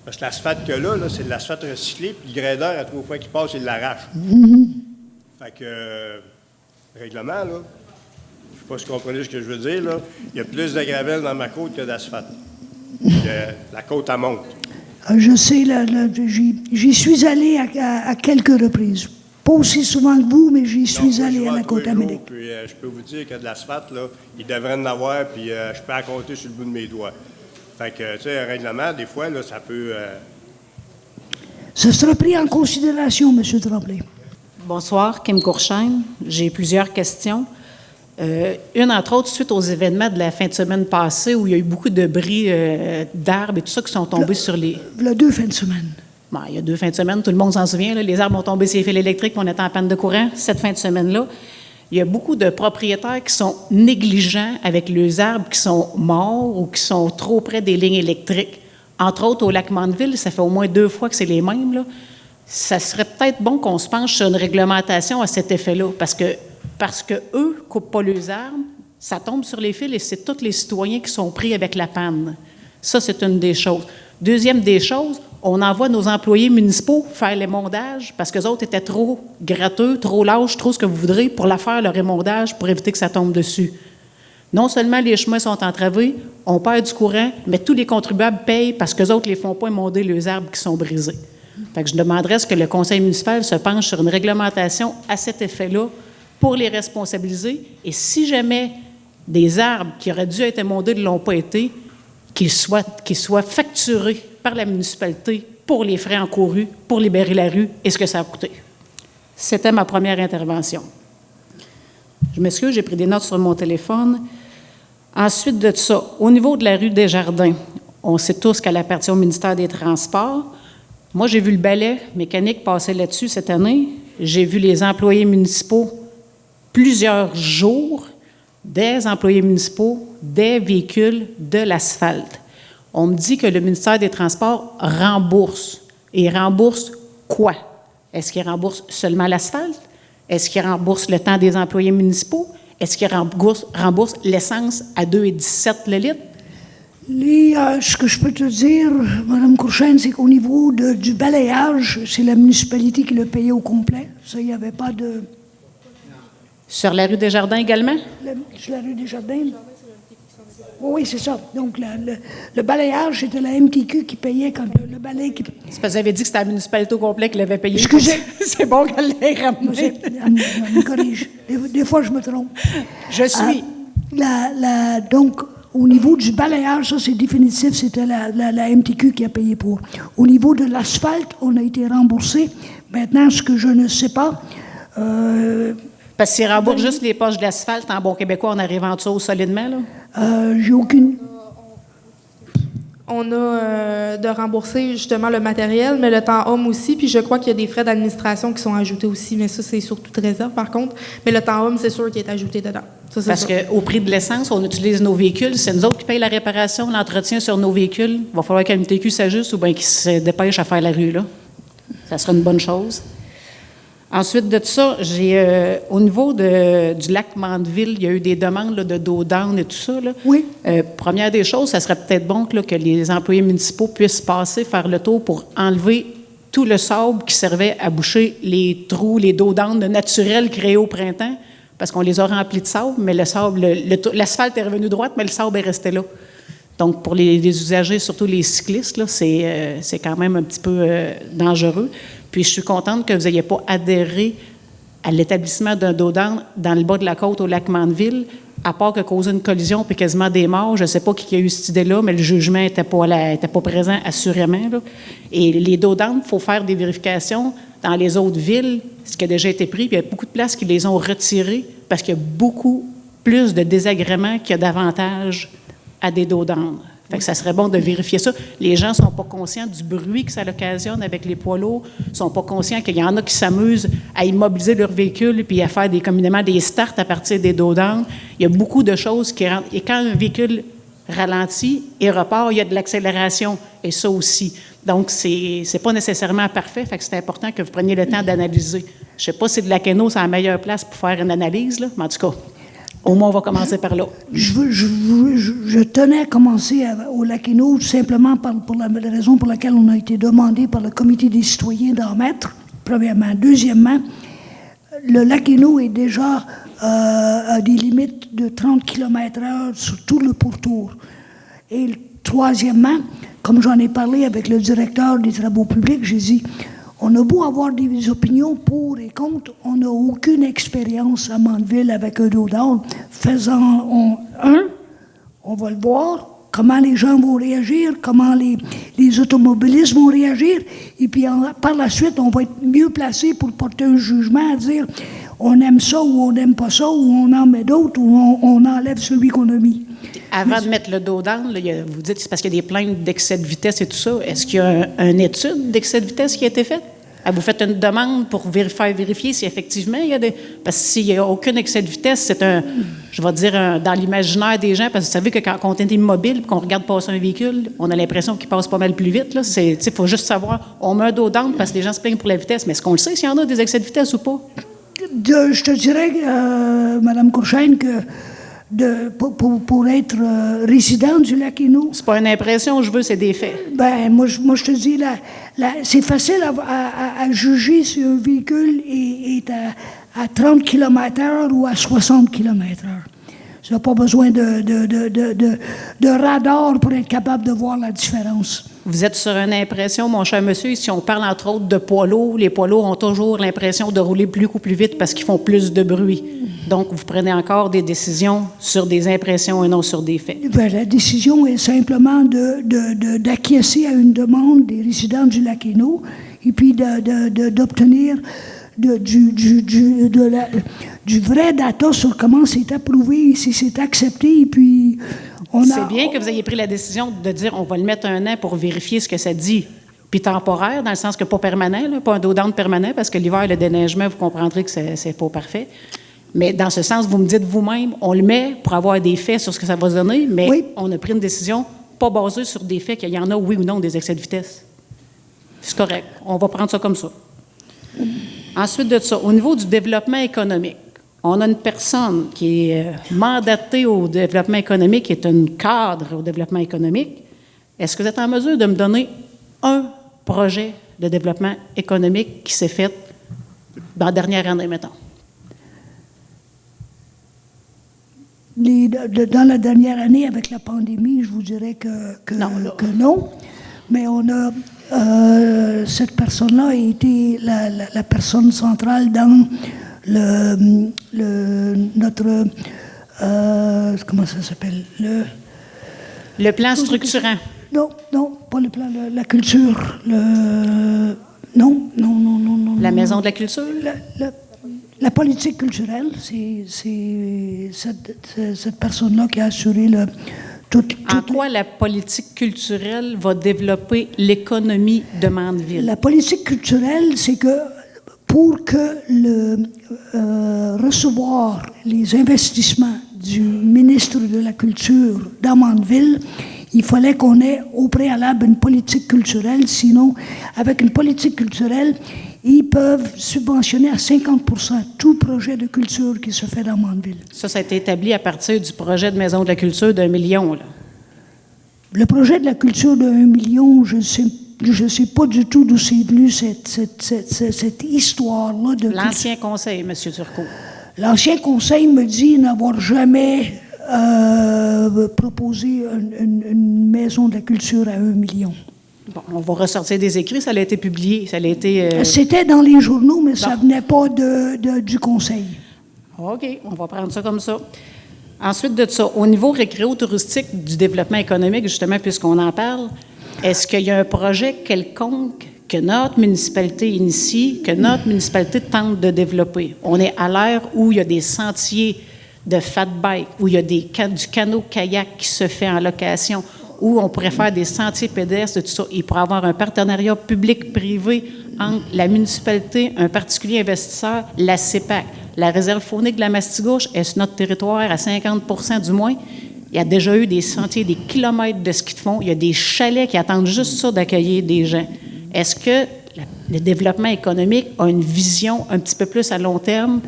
Parce que l'asphalte qu'il y a là, c'est de l'asphalte recyclé, puis le grader, à 3 fois qu'il passe, il l'arrache. Fait que, règlement, là, je ne sais pas si vous comprenez ce que je veux dire, là. Il y a plus de gravelle dans ma côte que d'asphalte. La côte, elle monte. Je sais, j'y suis allé à quelques reprises. Pas aussi souvent que vous, mais j'y suis allé à la Côte-Aminique. Puis je peux vous dire que de l'asphalte, là, il devrait en avoir, puis je peux en compter sur le bout de mes doigts. Fait que, tu sais, un règlement, des fois, là, ça peut... Ce sera pris en considération, M. Tremblay. Bonsoir, Kim Courchaine. J'ai plusieurs questions. Une, entre autres, suite aux événements de la fin de semaine passée où il y a eu beaucoup de bris d'arbres et tout ça qui sont tombés sur les... Il y a 2 fins de semaine. Bon, il y a 2 fins de semaine, tout le monde s'en souvient. Là, les arbres ont tombé sur les fils électriques, on était en panne de courant cette fin de semaine-là. Il y a beaucoup de propriétaires qui sont négligents avec les arbres qui sont morts ou qui sont trop près des lignes électriques. Entre autres, au lac Mandeville, ça fait au moins 2 fois que c'est les mêmes, là. Ça serait peut-être bon qu'on se penche sur une réglementation à cet effet-là, parce que eux ne coupent pas les arbres, ça tombe sur les fils et c'est tous les citoyens qui sont pris avec la panne. Ça, c'est une des choses. Deuxième des choses, on envoie nos employés municipaux faire l'émondage parce qu'eux autres étaient trop gratteux, trop lâches, trop ce que vous voudrez pour la faire, leur émondage, pour éviter que ça tombe dessus. Non seulement les chemins sont entravés, on perd du courant, mais tous les contribuables payent parce qu'eux autres ne les font pas émonder les arbres qui sont brisés. Fait que je demanderais à ce que le conseil municipal se penche sur une réglementation à cet effet-là pour les responsabiliser. Et si jamais des arbres qui auraient dû être émondés ne l'ont pas été, qu'il soit facturé par la municipalité pour les frais encourus, pour libérer la rue et ce que ça a coûté. C'était ma première intervention. Je m'excuse, j'ai pris des notes sur mon téléphone. Ensuite de ça, au niveau de la rue Desjardins, on sait tous qu'elle appartient au ministère des Transports. Moi, j'ai vu le balai mécanique passer là-dessus cette année. J'ai vu les employés municipaux plusieurs jours, des employés municipaux, des véhicules, de l'asphalte. On me dit que le ministère des Transports rembourse. Et il rembourse quoi? Est-ce qu'il rembourse seulement l'asphalte? Est-ce qu'il rembourse le temps des employés municipaux? Est-ce qu'il rembourse l'essence à 2,17 le litre? Ce que je peux te dire, Mme Courchaine, c'est qu'au niveau du balayage, c'est la municipalité qui le payait au complet. Ça, il n'y avait pas de... Sur la rue Desjardins également? Sur la rue Desjardins? Oui, c'est ça. Donc, le balayage, c'était la MTQ qui payait quand le balai... C'est parce que vous avez dit que c'était la municipalité au complet qui l'avait payé. Excusez. C'est bon qu'elle l'ait ramené. Elle me corrige. Des fois, je me trompe. Je suis. Donc, au niveau du balayage, ça, c'est définitif, c'était la MTQ qui a payé pour. Au niveau de l'asphalte, on a été remboursé. Maintenant, ce que je ne sais pas... Parce qu'ils remboursent juste les poches d'asphalte, en bon québécois, on arrive en dessous solidement, là? J'ai aucune... On a de rembourser justement le matériel, mais le temps homme aussi, puis je crois qu'il y a des frais d'administration qui sont ajoutés aussi, mais ça, c'est sur toute réserve, par contre. Mais le temps homme, c'est sûr qu'il est ajouté dedans. Ça, parce qu'au prix de l'essence, on utilise nos véhicules, c'est nous autres qui payons la réparation, l'entretien sur nos véhicules. Il va falloir qu'un MTQ s'ajuste ou bien qu'il se dépêche à faire la rue, là. Ça serait une bonne chose. Ensuite de ça, au niveau du lac Mandeville, il y a eu des demandes là, de dos down et tout ça. Là. Oui. Première des choses, ça serait peut-être bon que les employés municipaux puissent passer, faire le tour pour enlever tout le sable qui servait à boucher les trous, les dos down naturels créés au printemps, parce qu'on les a remplis de sable, mais le sable, l'asphalte est revenu droite, mais le sable est resté là. Donc, pour les usagers, surtout les cyclistes, là, c'est quand même un petit peu dangereux. Puis, je suis contente que vous n'ayez pas adhéré à l'établissement d'un dos down dans le bas de la côte au lac Mandeville, à part que causer une collision puis quasiment des morts. Je ne sais pas qui a eu cette idée-là, mais le jugement n'était pas présent assurément. Là. Et les dos down, il faut faire des vérifications dans les autres villes, ce qui a déjà été pris. Puis, il y a beaucoup de places qui les ont retirés parce qu'il y a beaucoup plus de désagréments qu'il y a d'avantages à des dos down. Fait que ça serait bon de vérifier ça. Les gens ne sont pas conscients du bruit que ça occasionne avec les poids lourds, ne sont pas conscients qu'il y en a qui s'amusent à immobiliser leur véhicule puis à faire communément des starts à partir des dos down. Il y a beaucoup de choses qui rentrent. Et quand un véhicule ralentit et repart, il y a de l'accélération, et ça aussi. Donc, c'est pas nécessairement parfait, fait que c'est important que vous preniez le temps d'analyser. Je ne sais pas si de la Keno, c'est la meilleure place pour faire une analyse, là, mais en tout cas, au moins, on va commencer par là. Je tenais à commencer au Lac-Hénault tout simplement pour la raison pour laquelle on a été demandé par le comité des citoyens d'en mettre, premièrement. Deuxièmement, le Lac-Hénault est déjà à des limites de 30 km/h sur tout le pourtour. Et troisièmement, comme j'en ai parlé avec le directeur des travaux publics, j'ai dit, on a beau avoir des opinions pour et contre, on n'a aucune expérience à Mandeville avec un dos down. On va le voir, comment les gens vont réagir, comment les automobilistes vont réagir, et puis par la suite, on va être mieux placé pour porter un jugement, à dire on aime ça ou on n'aime pas ça, ou on en met d'autres, ou on enlève celui qu'on a mis. Avant de mettre le dos down, là, vous dites que c'est parce qu'il y a des plaintes d'excès de vitesse et tout ça. Est-ce qu'il y a une étude d'excès de vitesse qui a été faite? Vous faites une demande pour vérifier si effectivement il y a des... Parce que s'il n'y a aucun excès de vitesse, c'est dans l'imaginaire des gens, parce que vous savez que quand on est immobile et qu'on regarde passer un véhicule, on a l'impression qu'il passe pas mal plus vite. Il faut juste savoir, on met un dos down parce que les gens se plaignent pour la vitesse, mais est-ce qu'on le sait s'il y en a des excès de vitesse ou pas? Je te dirais, Mme Courchaine, que pour être résident du Lac-Hénault... C'est pas une impression, je veux, c'est des faits. Ben, moi, je te dis, c'est facile à juger si un véhicule est à 30 km/h ou à 60 km/h. Tu n'as pas besoin de radar pour être capable de voir la différence. Vous êtes sur une impression, mon cher monsieur, si on parle entre autres de poids lourds, les poids lourds ont toujours l'impression de rouler plus vite parce qu'ils font plus de bruit. Donc, vous prenez encore des décisions sur des impressions et non sur des faits. Ben, la décision est simplement d'acquiescer à une demande des résidents du Lac-Hainaut et puis d'obtenir du vrai data sur comment c'est approuvé, si c'est accepté, et puis C'est bien que vous ayez pris la décision de dire on va le mettre 1 an pour vérifier ce que ça dit. Puis temporaire, dans le sens que pas permanent, là, pas un dos down permanent, parce que l'hiver, le déneigement, vous comprendrez que c'est pas parfait. Mais dans ce sens, vous me dites vous-même, on le met pour avoir des faits sur ce que ça va donner, mais oui, on a pris une décision pas basée sur des faits qu'il y en a, oui ou non, des excès de vitesse. C'est correct. On va prendre ça comme ça. Ensuite de ça, au niveau du développement économique, on a une personne qui est mandatée au développement économique, qui est un cadre au développement économique. Est-ce que vous êtes en mesure de me donner un projet de développement économique qui s'est fait dans la dernière année, mettons? Dans la dernière année, avec la pandémie, je vous dirais que non. Mais on a... cette personne-là a été la personne centrale dans notre... comment ça s'appelle? Le plan structurant. Non, pas le plan, la culture. Non. La maison de la culture? La politique culturelle, c'est cette personne-là qui a assuré En quoi la politique culturelle va développer l'économie de Mandeville? La politique culturelle, c'est que pour que recevoir les investissements du ministre de la Culture dans Mandeville, il fallait qu'on ait au préalable une politique culturelle. Sinon, avec une politique culturelle, ils peuvent subventionner à 50% tout projet de culture qui se fait dans Mandeville. Ça a été établi à partir du projet de Maison de la Culture d'1 million, là. Le projet de la culture de 1 million, je ne sais pas du tout d'où c'est venu cette histoire-là. L'ancien conseil, M. Turcot. L'ancien conseil me dit n'avoir jamais proposé une maison de la culture à 1 million. Bon, on va ressortir des écrits, ça a été publié, ça a été... C'était dans les journaux, mais ça ne venait pas du conseil. OK, on va prendre ça comme ça. Ensuite de ça, au niveau récréo-touristique du développement économique, justement, puisqu'on en parle, est-ce qu'il y a un projet quelconque que notre municipalité initie, que notre municipalité tente de développer? On est à l'ère où il y a des sentiers de fat bike, où il y a du canot-kayak qui se fait en location, où on pourrait faire des sentiers pédestres, tout ça. Il pourrait y avoir un partenariat public-privé entre la municipalité, un particulier investisseur, la CEPAC. La réserve faunique de la Mastigouche est sur notre territoire à 50% du moins. Il y a déjà eu des sentiers, des kilomètres de ski de fond. Il y a des chalets qui attendent juste ça d'accueillir des gens. Est-ce que le développement économique a une vision un petit peu plus à long terme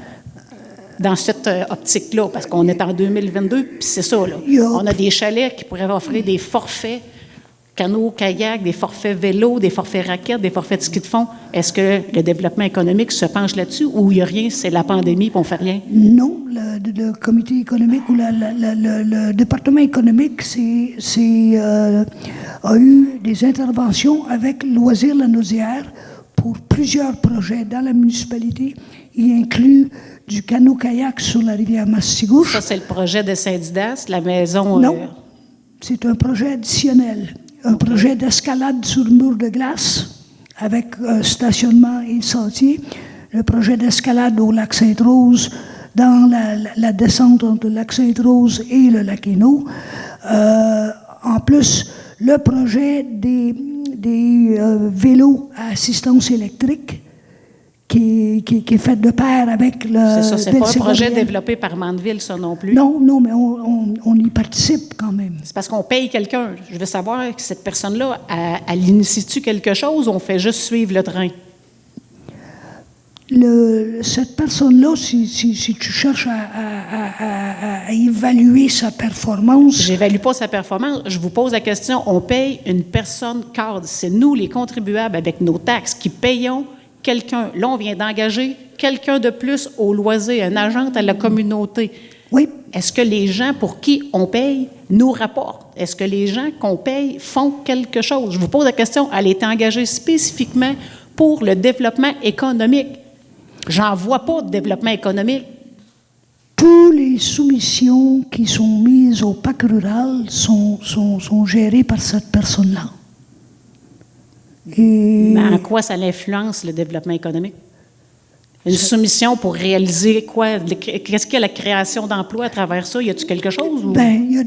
dans cette optique-là? Parce qu'on est en 2022, puis c'est ça, là. On a des chalets qui pourraient offrir des forfaits canot, kayak, des forfaits vélo, des forfaits raquettes, des forfaits de ski de fond. Est-ce que le développement économique se penche là-dessus ou il n'y a rien, c'est la pandémie et on ne fait rien? Non, le comité économique ou le département économique a eu des interventions avec Loisirs-la-Naudière pour plusieurs projets dans la municipalité. Il inclut du canot-kayak sur la rivière Mastigouche. Ça, c'est le projet de Saint-Didas, la maison... Non, c'est un projet additionnel. Un projet d'escalade sur le mur de glace avec stationnement et sentier. Le projet d'escalade au lac Sainte-Rose dans la descente entre le lac Sainte-Rose et le lac Hainaut. En plus, le projet des vélos à assistance électrique qui est fait de pair avec le... C'est ça, c'est pas un projet développé par Mandeville, ça non plus. Non, mais on y participe quand même. C'est parce qu'on paye quelqu'un. Je veux savoir que cette personne-là, elle initie-tu quelque chose ou on fait juste suivre le train? Cette personne-là, si tu cherches à évaluer sa performance... J'évalue pas sa performance. Je vous pose la question, on paye une personne cadre. C'est nous, les contribuables, avec nos taxes, qui payons quelqu'un. Là, on vient d'engager quelqu'un de plus au loisir, un agent à la communauté. Oui. Est-ce que les gens pour qui on paye nous rapportent? Est-ce que les gens qu'on paye font quelque chose? Je vous pose la question, elle est engagée spécifiquement pour le développement économique. J'en vois pas de développement économique. toutes les soumissions qui sont mises au PAC rural sont gérées par cette personne-là. Et Mais en quoi ça influence le développement économique? Une soumission pour réaliser quoi? Qu'est-ce qu'il y a la création d'emplois à travers ça? Y a-t-il quelque chose? Ou? ben, il y a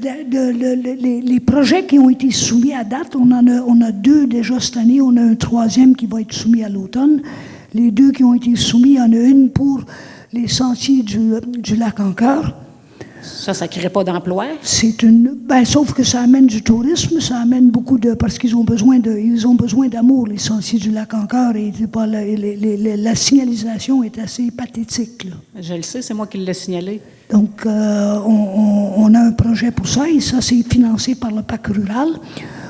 les projets qui ont été soumis à date, on a 2 déjà cette année, on a un 3e qui va être soumis à l'automne. Les 2 qui ont été soumis, il y en a une pour les sentiers du lac Encore. Ça ne crée pas d'emploi? Sauf que ça amène du tourisme, ça amène beaucoup de... Parce qu'ils ont besoin d'amour, les sentiers du lac Encore, et la signalisation est assez pathétique, là. Je le sais, c'est moi qui l'ai signalé. Donc, on a un projet pour ça, et ça, c'est financé par le PAC rural.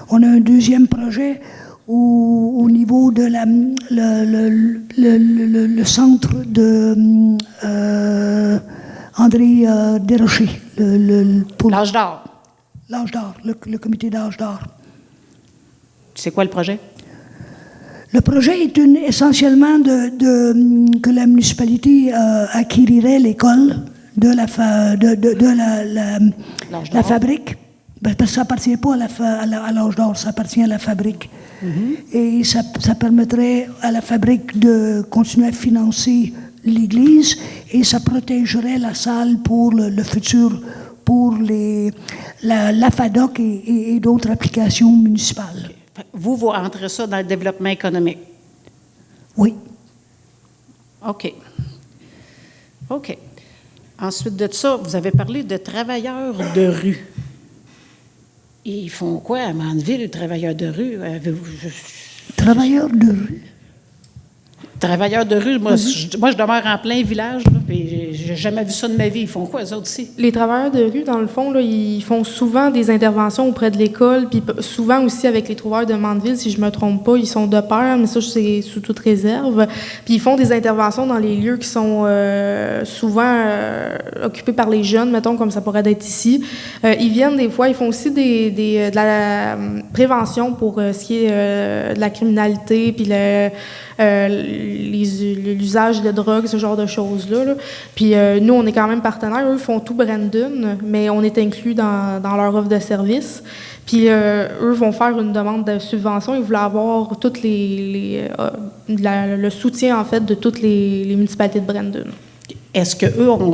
On a un 2e projet au niveau de le centre de... André Desrochers. Pour l'âge d'or. L'âge d'or, le comité d'âge d'or. C'est quoi le projet? Le projet est essentiellement que la municipalité acquérirait l'école de la fabrique. Parce que ça n'appartient pas à l'âge d'or, ça appartient à la fabrique. Mm-hmm. Et ça permettrait à la fabrique de continuer à financer l'Église, et ça protégerait la salle pour le futur, pour la FADOC et d'autres applications municipales. Okay. Vous entrez ça dans le développement économique? Oui. OK. OK. Ensuite de ça, vous avez parlé de travailleurs de rue. Ils font quoi à Mandeville, les travailleurs de rue? Travailleurs de rue? Travailleurs de rue, moi, je demeure en plein village, là, puis j'ai jamais vu ça de ma vie. Ils font quoi, eux autres, ici? Les travailleurs de rue, dans le fond, là, ils font souvent des interventions auprès de l'école, puis souvent aussi avec les trouveurs de Mandeville, si je me trompe pas, ils sont de pair, mais ça, c'est sous toute réserve. Puis ils font des interventions dans les lieux qui sont souvent occupés par les jeunes, mettons, comme ça pourrait être ici. Ils viennent des fois, ils font aussi de la prévention pour ce qui est de la criminalité, puis l'usage de drogue, ce genre de choses-là. Là. Puis nous, on est quand même partenaires. Eux font tout Brandon, mais on est inclus dans leur offre de service. Puis eux vont faire une demande de subvention. Ils voulaient avoir toutes le soutien, en fait, de toutes les municipalités de Brandon. Est-ce qu'eux ont,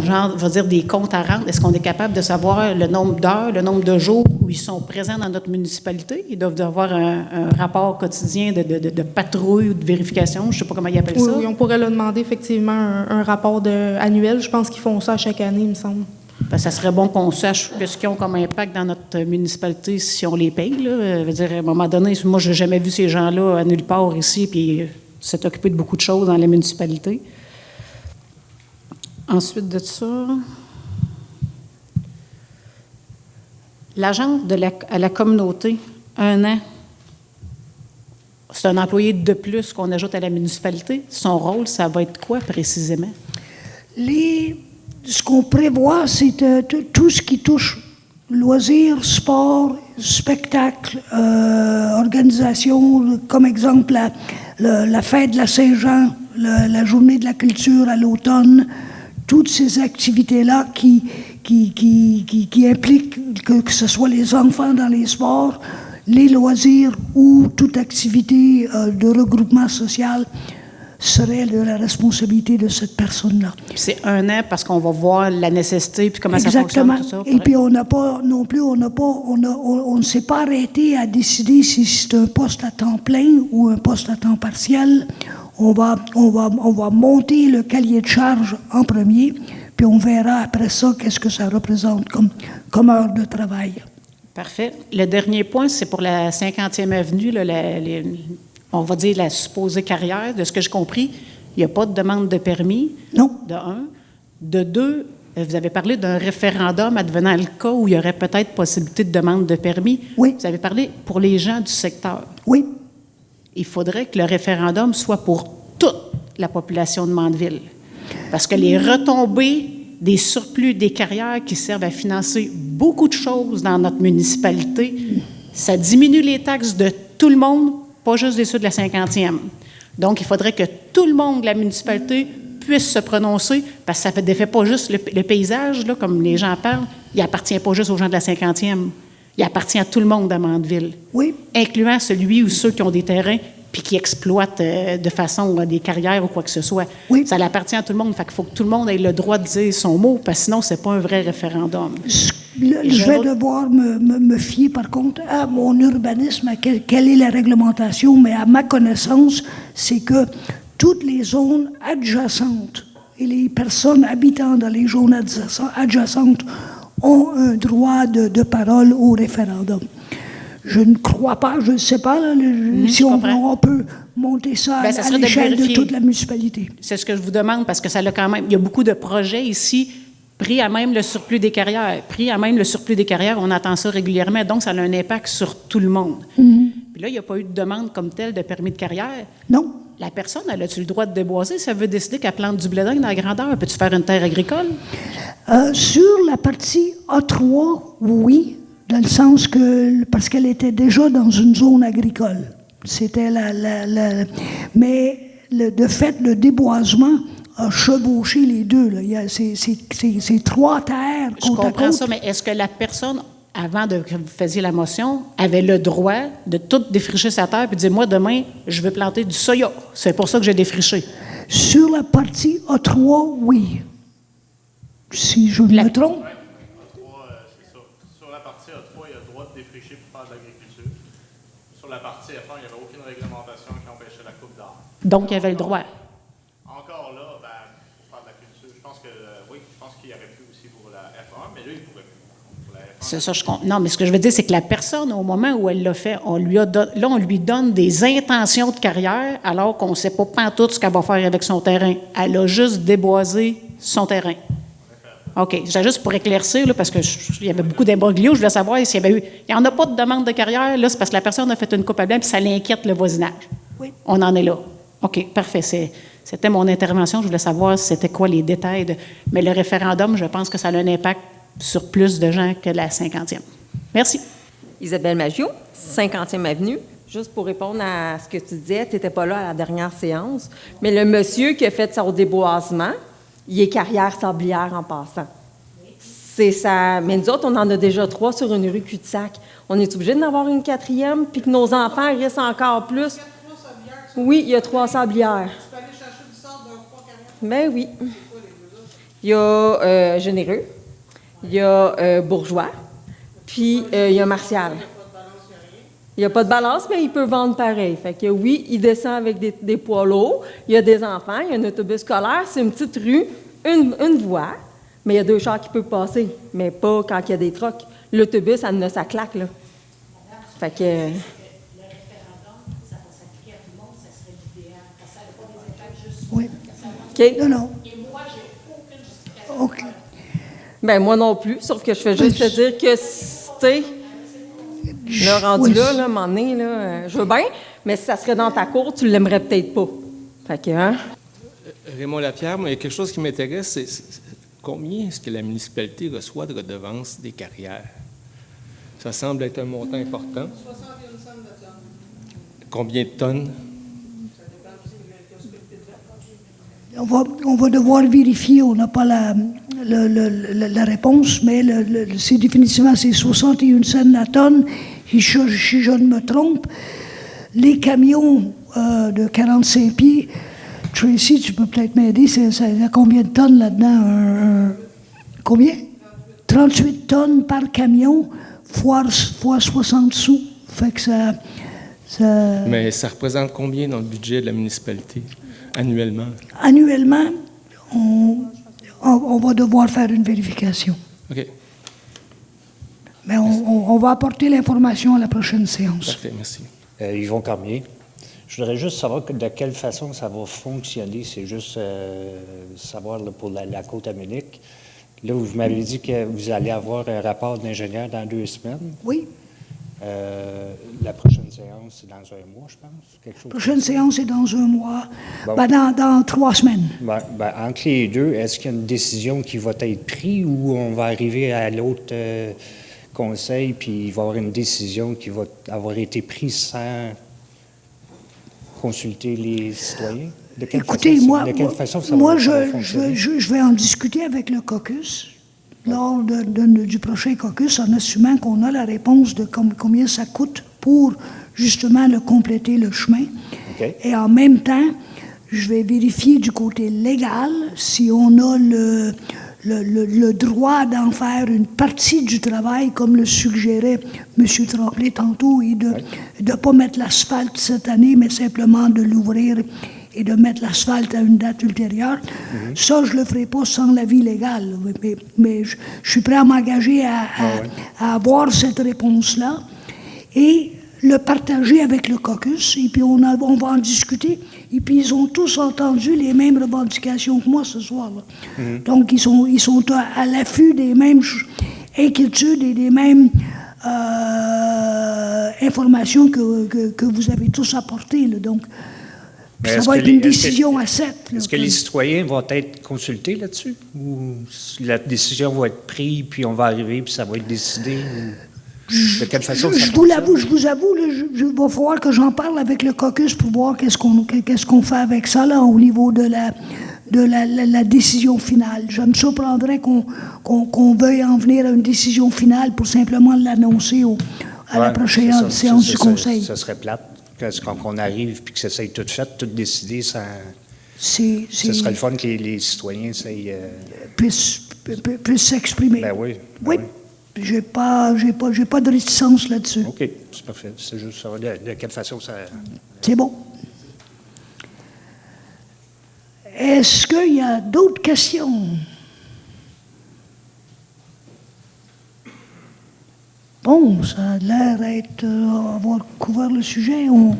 des comptes à rendre? Est-ce qu'on est capable de savoir le nombre d'heures, le nombre de jours où ils sont présents dans notre municipalité? Ils doivent avoir un rapport quotidien de patrouille ou de vérification, je ne sais pas comment ils appellent ça. Oui, on pourrait leur demander effectivement un rapport annuel. Je pense qu'ils font ça chaque année, il me semble. Ben, ça serait bon qu'on sache ce qu'ils ont comme impact dans notre municipalité si on les paye. Là. Je veux dire, à un moment donné, moi, je n'ai jamais vu ces gens-là à nulle part ici, puis s'être occupé de beaucoup de choses dans la municipalité. Ensuite de ça, l'agent à la communauté, 1 an, c'est un employé de plus qu'on ajoute à la municipalité. Son rôle, ça va être quoi précisément? Ce qu'on prévoit, c'est tout ce qui touche loisirs, sport, spectacle, organisation, comme exemple la fête de la Saint-Jean, la journée de la culture à l'automne. Toutes ces activités-là qui impliquent que ce soit les enfants dans les sports, les loisirs ou toute activité de regroupement social serait de la responsabilité de cette personne-là. C'est 1 an parce qu'on va voir la nécessité puis comment Exactement. Ça fonctionne, tout ça. Et puis on n'a pas non plus, on ne s'est pas arrêté à décider si c'est un poste à temps plein ou un poste à temps partiel. On va monter le cahier de charge en premier, puis on verra après ça qu'est-ce que ça représente comme heure de travail. Parfait. Le dernier point, c'est pour la 50e avenue, là, on va dire la supposée carrière. De ce que j'ai compris, il n'y a pas de demande de permis. Non. De 1. De 2, vous avez parlé d'un référendum advenant le cas où il y aurait peut-être possibilité de demande de permis. Oui. Vous avez parlé pour les gens du secteur. Oui. Il faudrait que le référendum soit pour toute la population de Mandeville. Parce que les retombées des surplus des carrières qui servent à financer beaucoup de choses dans notre municipalité, ça diminue les taxes de tout le monde, pas juste des ceux de la 50e. Donc, il faudrait que tout le monde de la municipalité puisse se prononcer, parce que ça ne défait pas juste le paysage, là, comme les gens parlent, il n'appartient pas juste aux gens de la 50e. Il appartient à tout le monde à Mandeville, Oui. incluant celui ou ceux qui ont des terrains puis qui exploitent de façon des carrières ou quoi que ce soit. Oui. Ça appartient à tout le monde. Fait qu'il faut que tout le monde ait le droit de dire son mot, parce que sinon, c'est pas un vrai référendum. Je vais devoir me fier, par contre, à mon urbanisme, à quelle est la réglementation, mais à ma connaissance, c'est que toutes les zones adjacentes et les personnes habitant dans les zones adjacentes ont un droit de parole au référendum. Je ne crois pas, je ne sais pas, là, si on peut monter ça Bien, ça à serait de l'échelle de vérifier. toute la municipalité. C'est ce que je vous demande, parce que ça l'a quand même. Il y a beaucoup de projets ici pris à même le surplus des carrières. Pris à même le surplus des carrières, on entend ça régulièrement, donc ça a un impact sur tout le monde. Puis là, il n'y a pas eu de demande comme telle de permis de carrière. Non. La personne, elle a-tu le droit de déboiser? Ça veut décider qu'elle plante du blé d'Inde dans la grandeur. Peux-tu faire une terre agricole? Sur la partie A3, oui, dans le sens que, parce qu'elle était déjà dans une zone agricole. C'était mais de fait, le déboisement a chevauché les deux. Là. Il y a ces trois terres Je côte à comprends côte. ça, mais est-ce que la personne, avant que vous faisiez la motion, avait le droit de tout défricher sa terre et de dire, moi, demain, je veux planter du soya. C'est pour ça que j'ai défriché. Sur la partie A3, oui. Si je me trompe. C'est ça. Sur la partie A3, il y a le droit de défricher pour faire de l'agriculture. Sur la partie F1, il n'y avait aucune réglementation qui empêchait la coupe d'arbres. Donc, il avait le droit. Encore là, pour faire de la culture, je pense que oui, je pense qu'il aurait pu aussi pour la F1, mais là, il ne pourrait plus. Pour la F1, C'est ça, non, mais ce que je veux dire, c'est que la personne, au moment où elle l'a fait, on lui donne des intentions de carrière, alors qu'on ne sait pas pantoute ce qu'elle va faire avec son terrain. Elle a juste déboisé son terrain. OK. C'était juste pour éclaircir, là, parce qu'il y avait beaucoup d'imbroglio. Je voulais savoir s'il y avait eu... Il n'y en a pas de demande de carrière. Là, c'est parce que la personne a fait une coupe à blanc, puis ça l'inquiète le voisinage. Oui. On en est là. OK, parfait. C'était mon intervention. Je voulais savoir c'était quoi les détails. Mais le référendum, je pense que ça a un impact sur plus de gens que la 50e. Merci. Isabelle Maggio, 50e Avenue. Juste pour répondre à ce que tu disais, tu n'étais pas là à la dernière séance, mais le monsieur qui a fait son déboisement, il est carrière sablière en passant. C'est ça. Mais nous autres, on en a déjà 3 sur une rue cul-de-sac. On est obligé d'en avoir une 4e, puis que nos enfants risquent encore plus. Oui, il y a 3 sablières. Tu peux aller chercher du sort d'un 3 carrières? Ben oui. Il y a Généreux, il y a Bourgeois, puis il y a Martial. Il n'y a pas de balance, mais il peut vendre pareil. Fait que oui, il descend avec des poids lourds, il y a des enfants, il y a un autobus scolaire, c'est une petite rue, une voie, mais il y a 2 chars qui peuvent passer, mais pas quand il y a des trucks. L'autobus, ça claque, là. Fait que... Le référendum, ça va s'appliquer à tout le monde, ça serait l'idéal. Parce que ça n'a pas des impacts juste. Oui. OK? Non. Et moi, j'ai aucune justification. OK. Ben moi non plus, sauf que je fais juste te dire que, tu sais, là, rendu Oui. là, à un moment donné, là, je veux bien, mais si ça serait dans ta cour, tu l'aimerais peut-être pas. Fait que, hein? Raymond Lapierre, moi, il y a quelque chose qui m'intéresse, c'est combien est-ce que la municipalité reçoit de redevance des carrières? Ça semble être un montant important. 61 cents de tonne. Combien de tonnes? On va devoir vérifier, on n'a pas la réponse, mais c'est définitivement 61 cents la tonne. Si je ne me trompe, les camions de 45 pieds, Tracy, tu peux peut-être m'aider, c'est combien de tonnes là-dedans? Combien? 38 tonnes par camion, fois 60 sous. Fait que ça... Mais ça représente combien dans le budget de la municipalité, annuellement? Annuellement, on va devoir faire une vérification. OK. Mais on va apporter l'information à la prochaine séance. Parfait, merci. Yvon Cormier. Je voudrais juste savoir de quelle façon ça va fonctionner. C'est juste savoir là, pour la côte à Munich. Là, vous m'avez dit que vous allez avoir un rapport d'ingénieur dans 2 semaines. Oui. La prochaine séance, c'est dans un mois, je pense. Quelque chose La prochaine séance est dans un mois. Bon. Dans 3 semaines. Entre les deux, est-ce qu'il y a une décision qui va être prise ou on va arriver à l'autre conseil puis il va y avoir une décision qui va avoir été prise sans consulter les citoyens? Écoutez, de quelle façon ça va fonctionner? je vais en discuter avec le caucus lors du prochain caucus en assumant qu'on a la réponse de combien ça coûte pour justement compléter le chemin. Okay. Et en même temps, je vais vérifier du côté légal si on a le droit d'en faire une partie du travail, comme le suggérait M. Tremblay tantôt, et de ne pas mettre l'asphalte cette année, mais simplement de l'ouvrir et de mettre l'asphalte à une date ultérieure. Ça, je ne le ferai pas sans l'avis légal. Mais je suis prêt à m'engager à avoir cette réponse-là et le partager avec le caucus. Et puis, on va en discuter. Et puis, ils ont tous entendu les mêmes revendications que moi ce soir. Donc, ils sont à l'affût des mêmes inquiétudes et des mêmes informations que vous avez tous apportées. Donc, ça va être une décision à 7. Est-ce que les citoyens vont être consultés là-dessus? Ou la décision va être prise, puis on va arriver, puis ça va être décidé? De quelle façon je vous avoue, il va falloir que j'en parle avec le caucus pour voir qu'est-ce qu'on fait avec ça là, au niveau de la décision finale. Je me surprendrais qu'on veuille en venir à une décision finale pour simplement l'annoncer à la prochaine séance du Conseil. Ça serait plate. Qu'on arrive et que ça soit tout fait, tout décidé, ce serait le fun que les citoyens puissent s'exprimer. Ben oui. Oui. J'ai pas de réticence là-dessus. OK, c'est parfait. C'est juste savoir de quelle façon ça... C'est bon. Est-ce qu'il y a d'autres questions? Bon, ça a l'air d'avoir couvert le sujet. On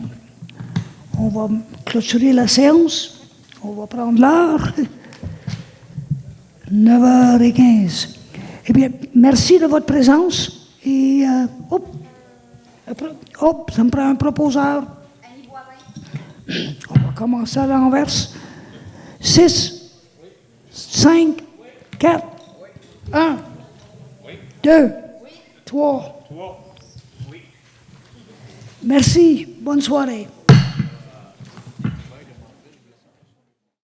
va clôturer la séance. On va prendre l'heure. 9h15. Eh bien, merci de votre présence. Et, ça me prend un proposeur. On va commencer à l'envers. 6, 5, 4, 1, 2, 3. Merci. Bonne soirée.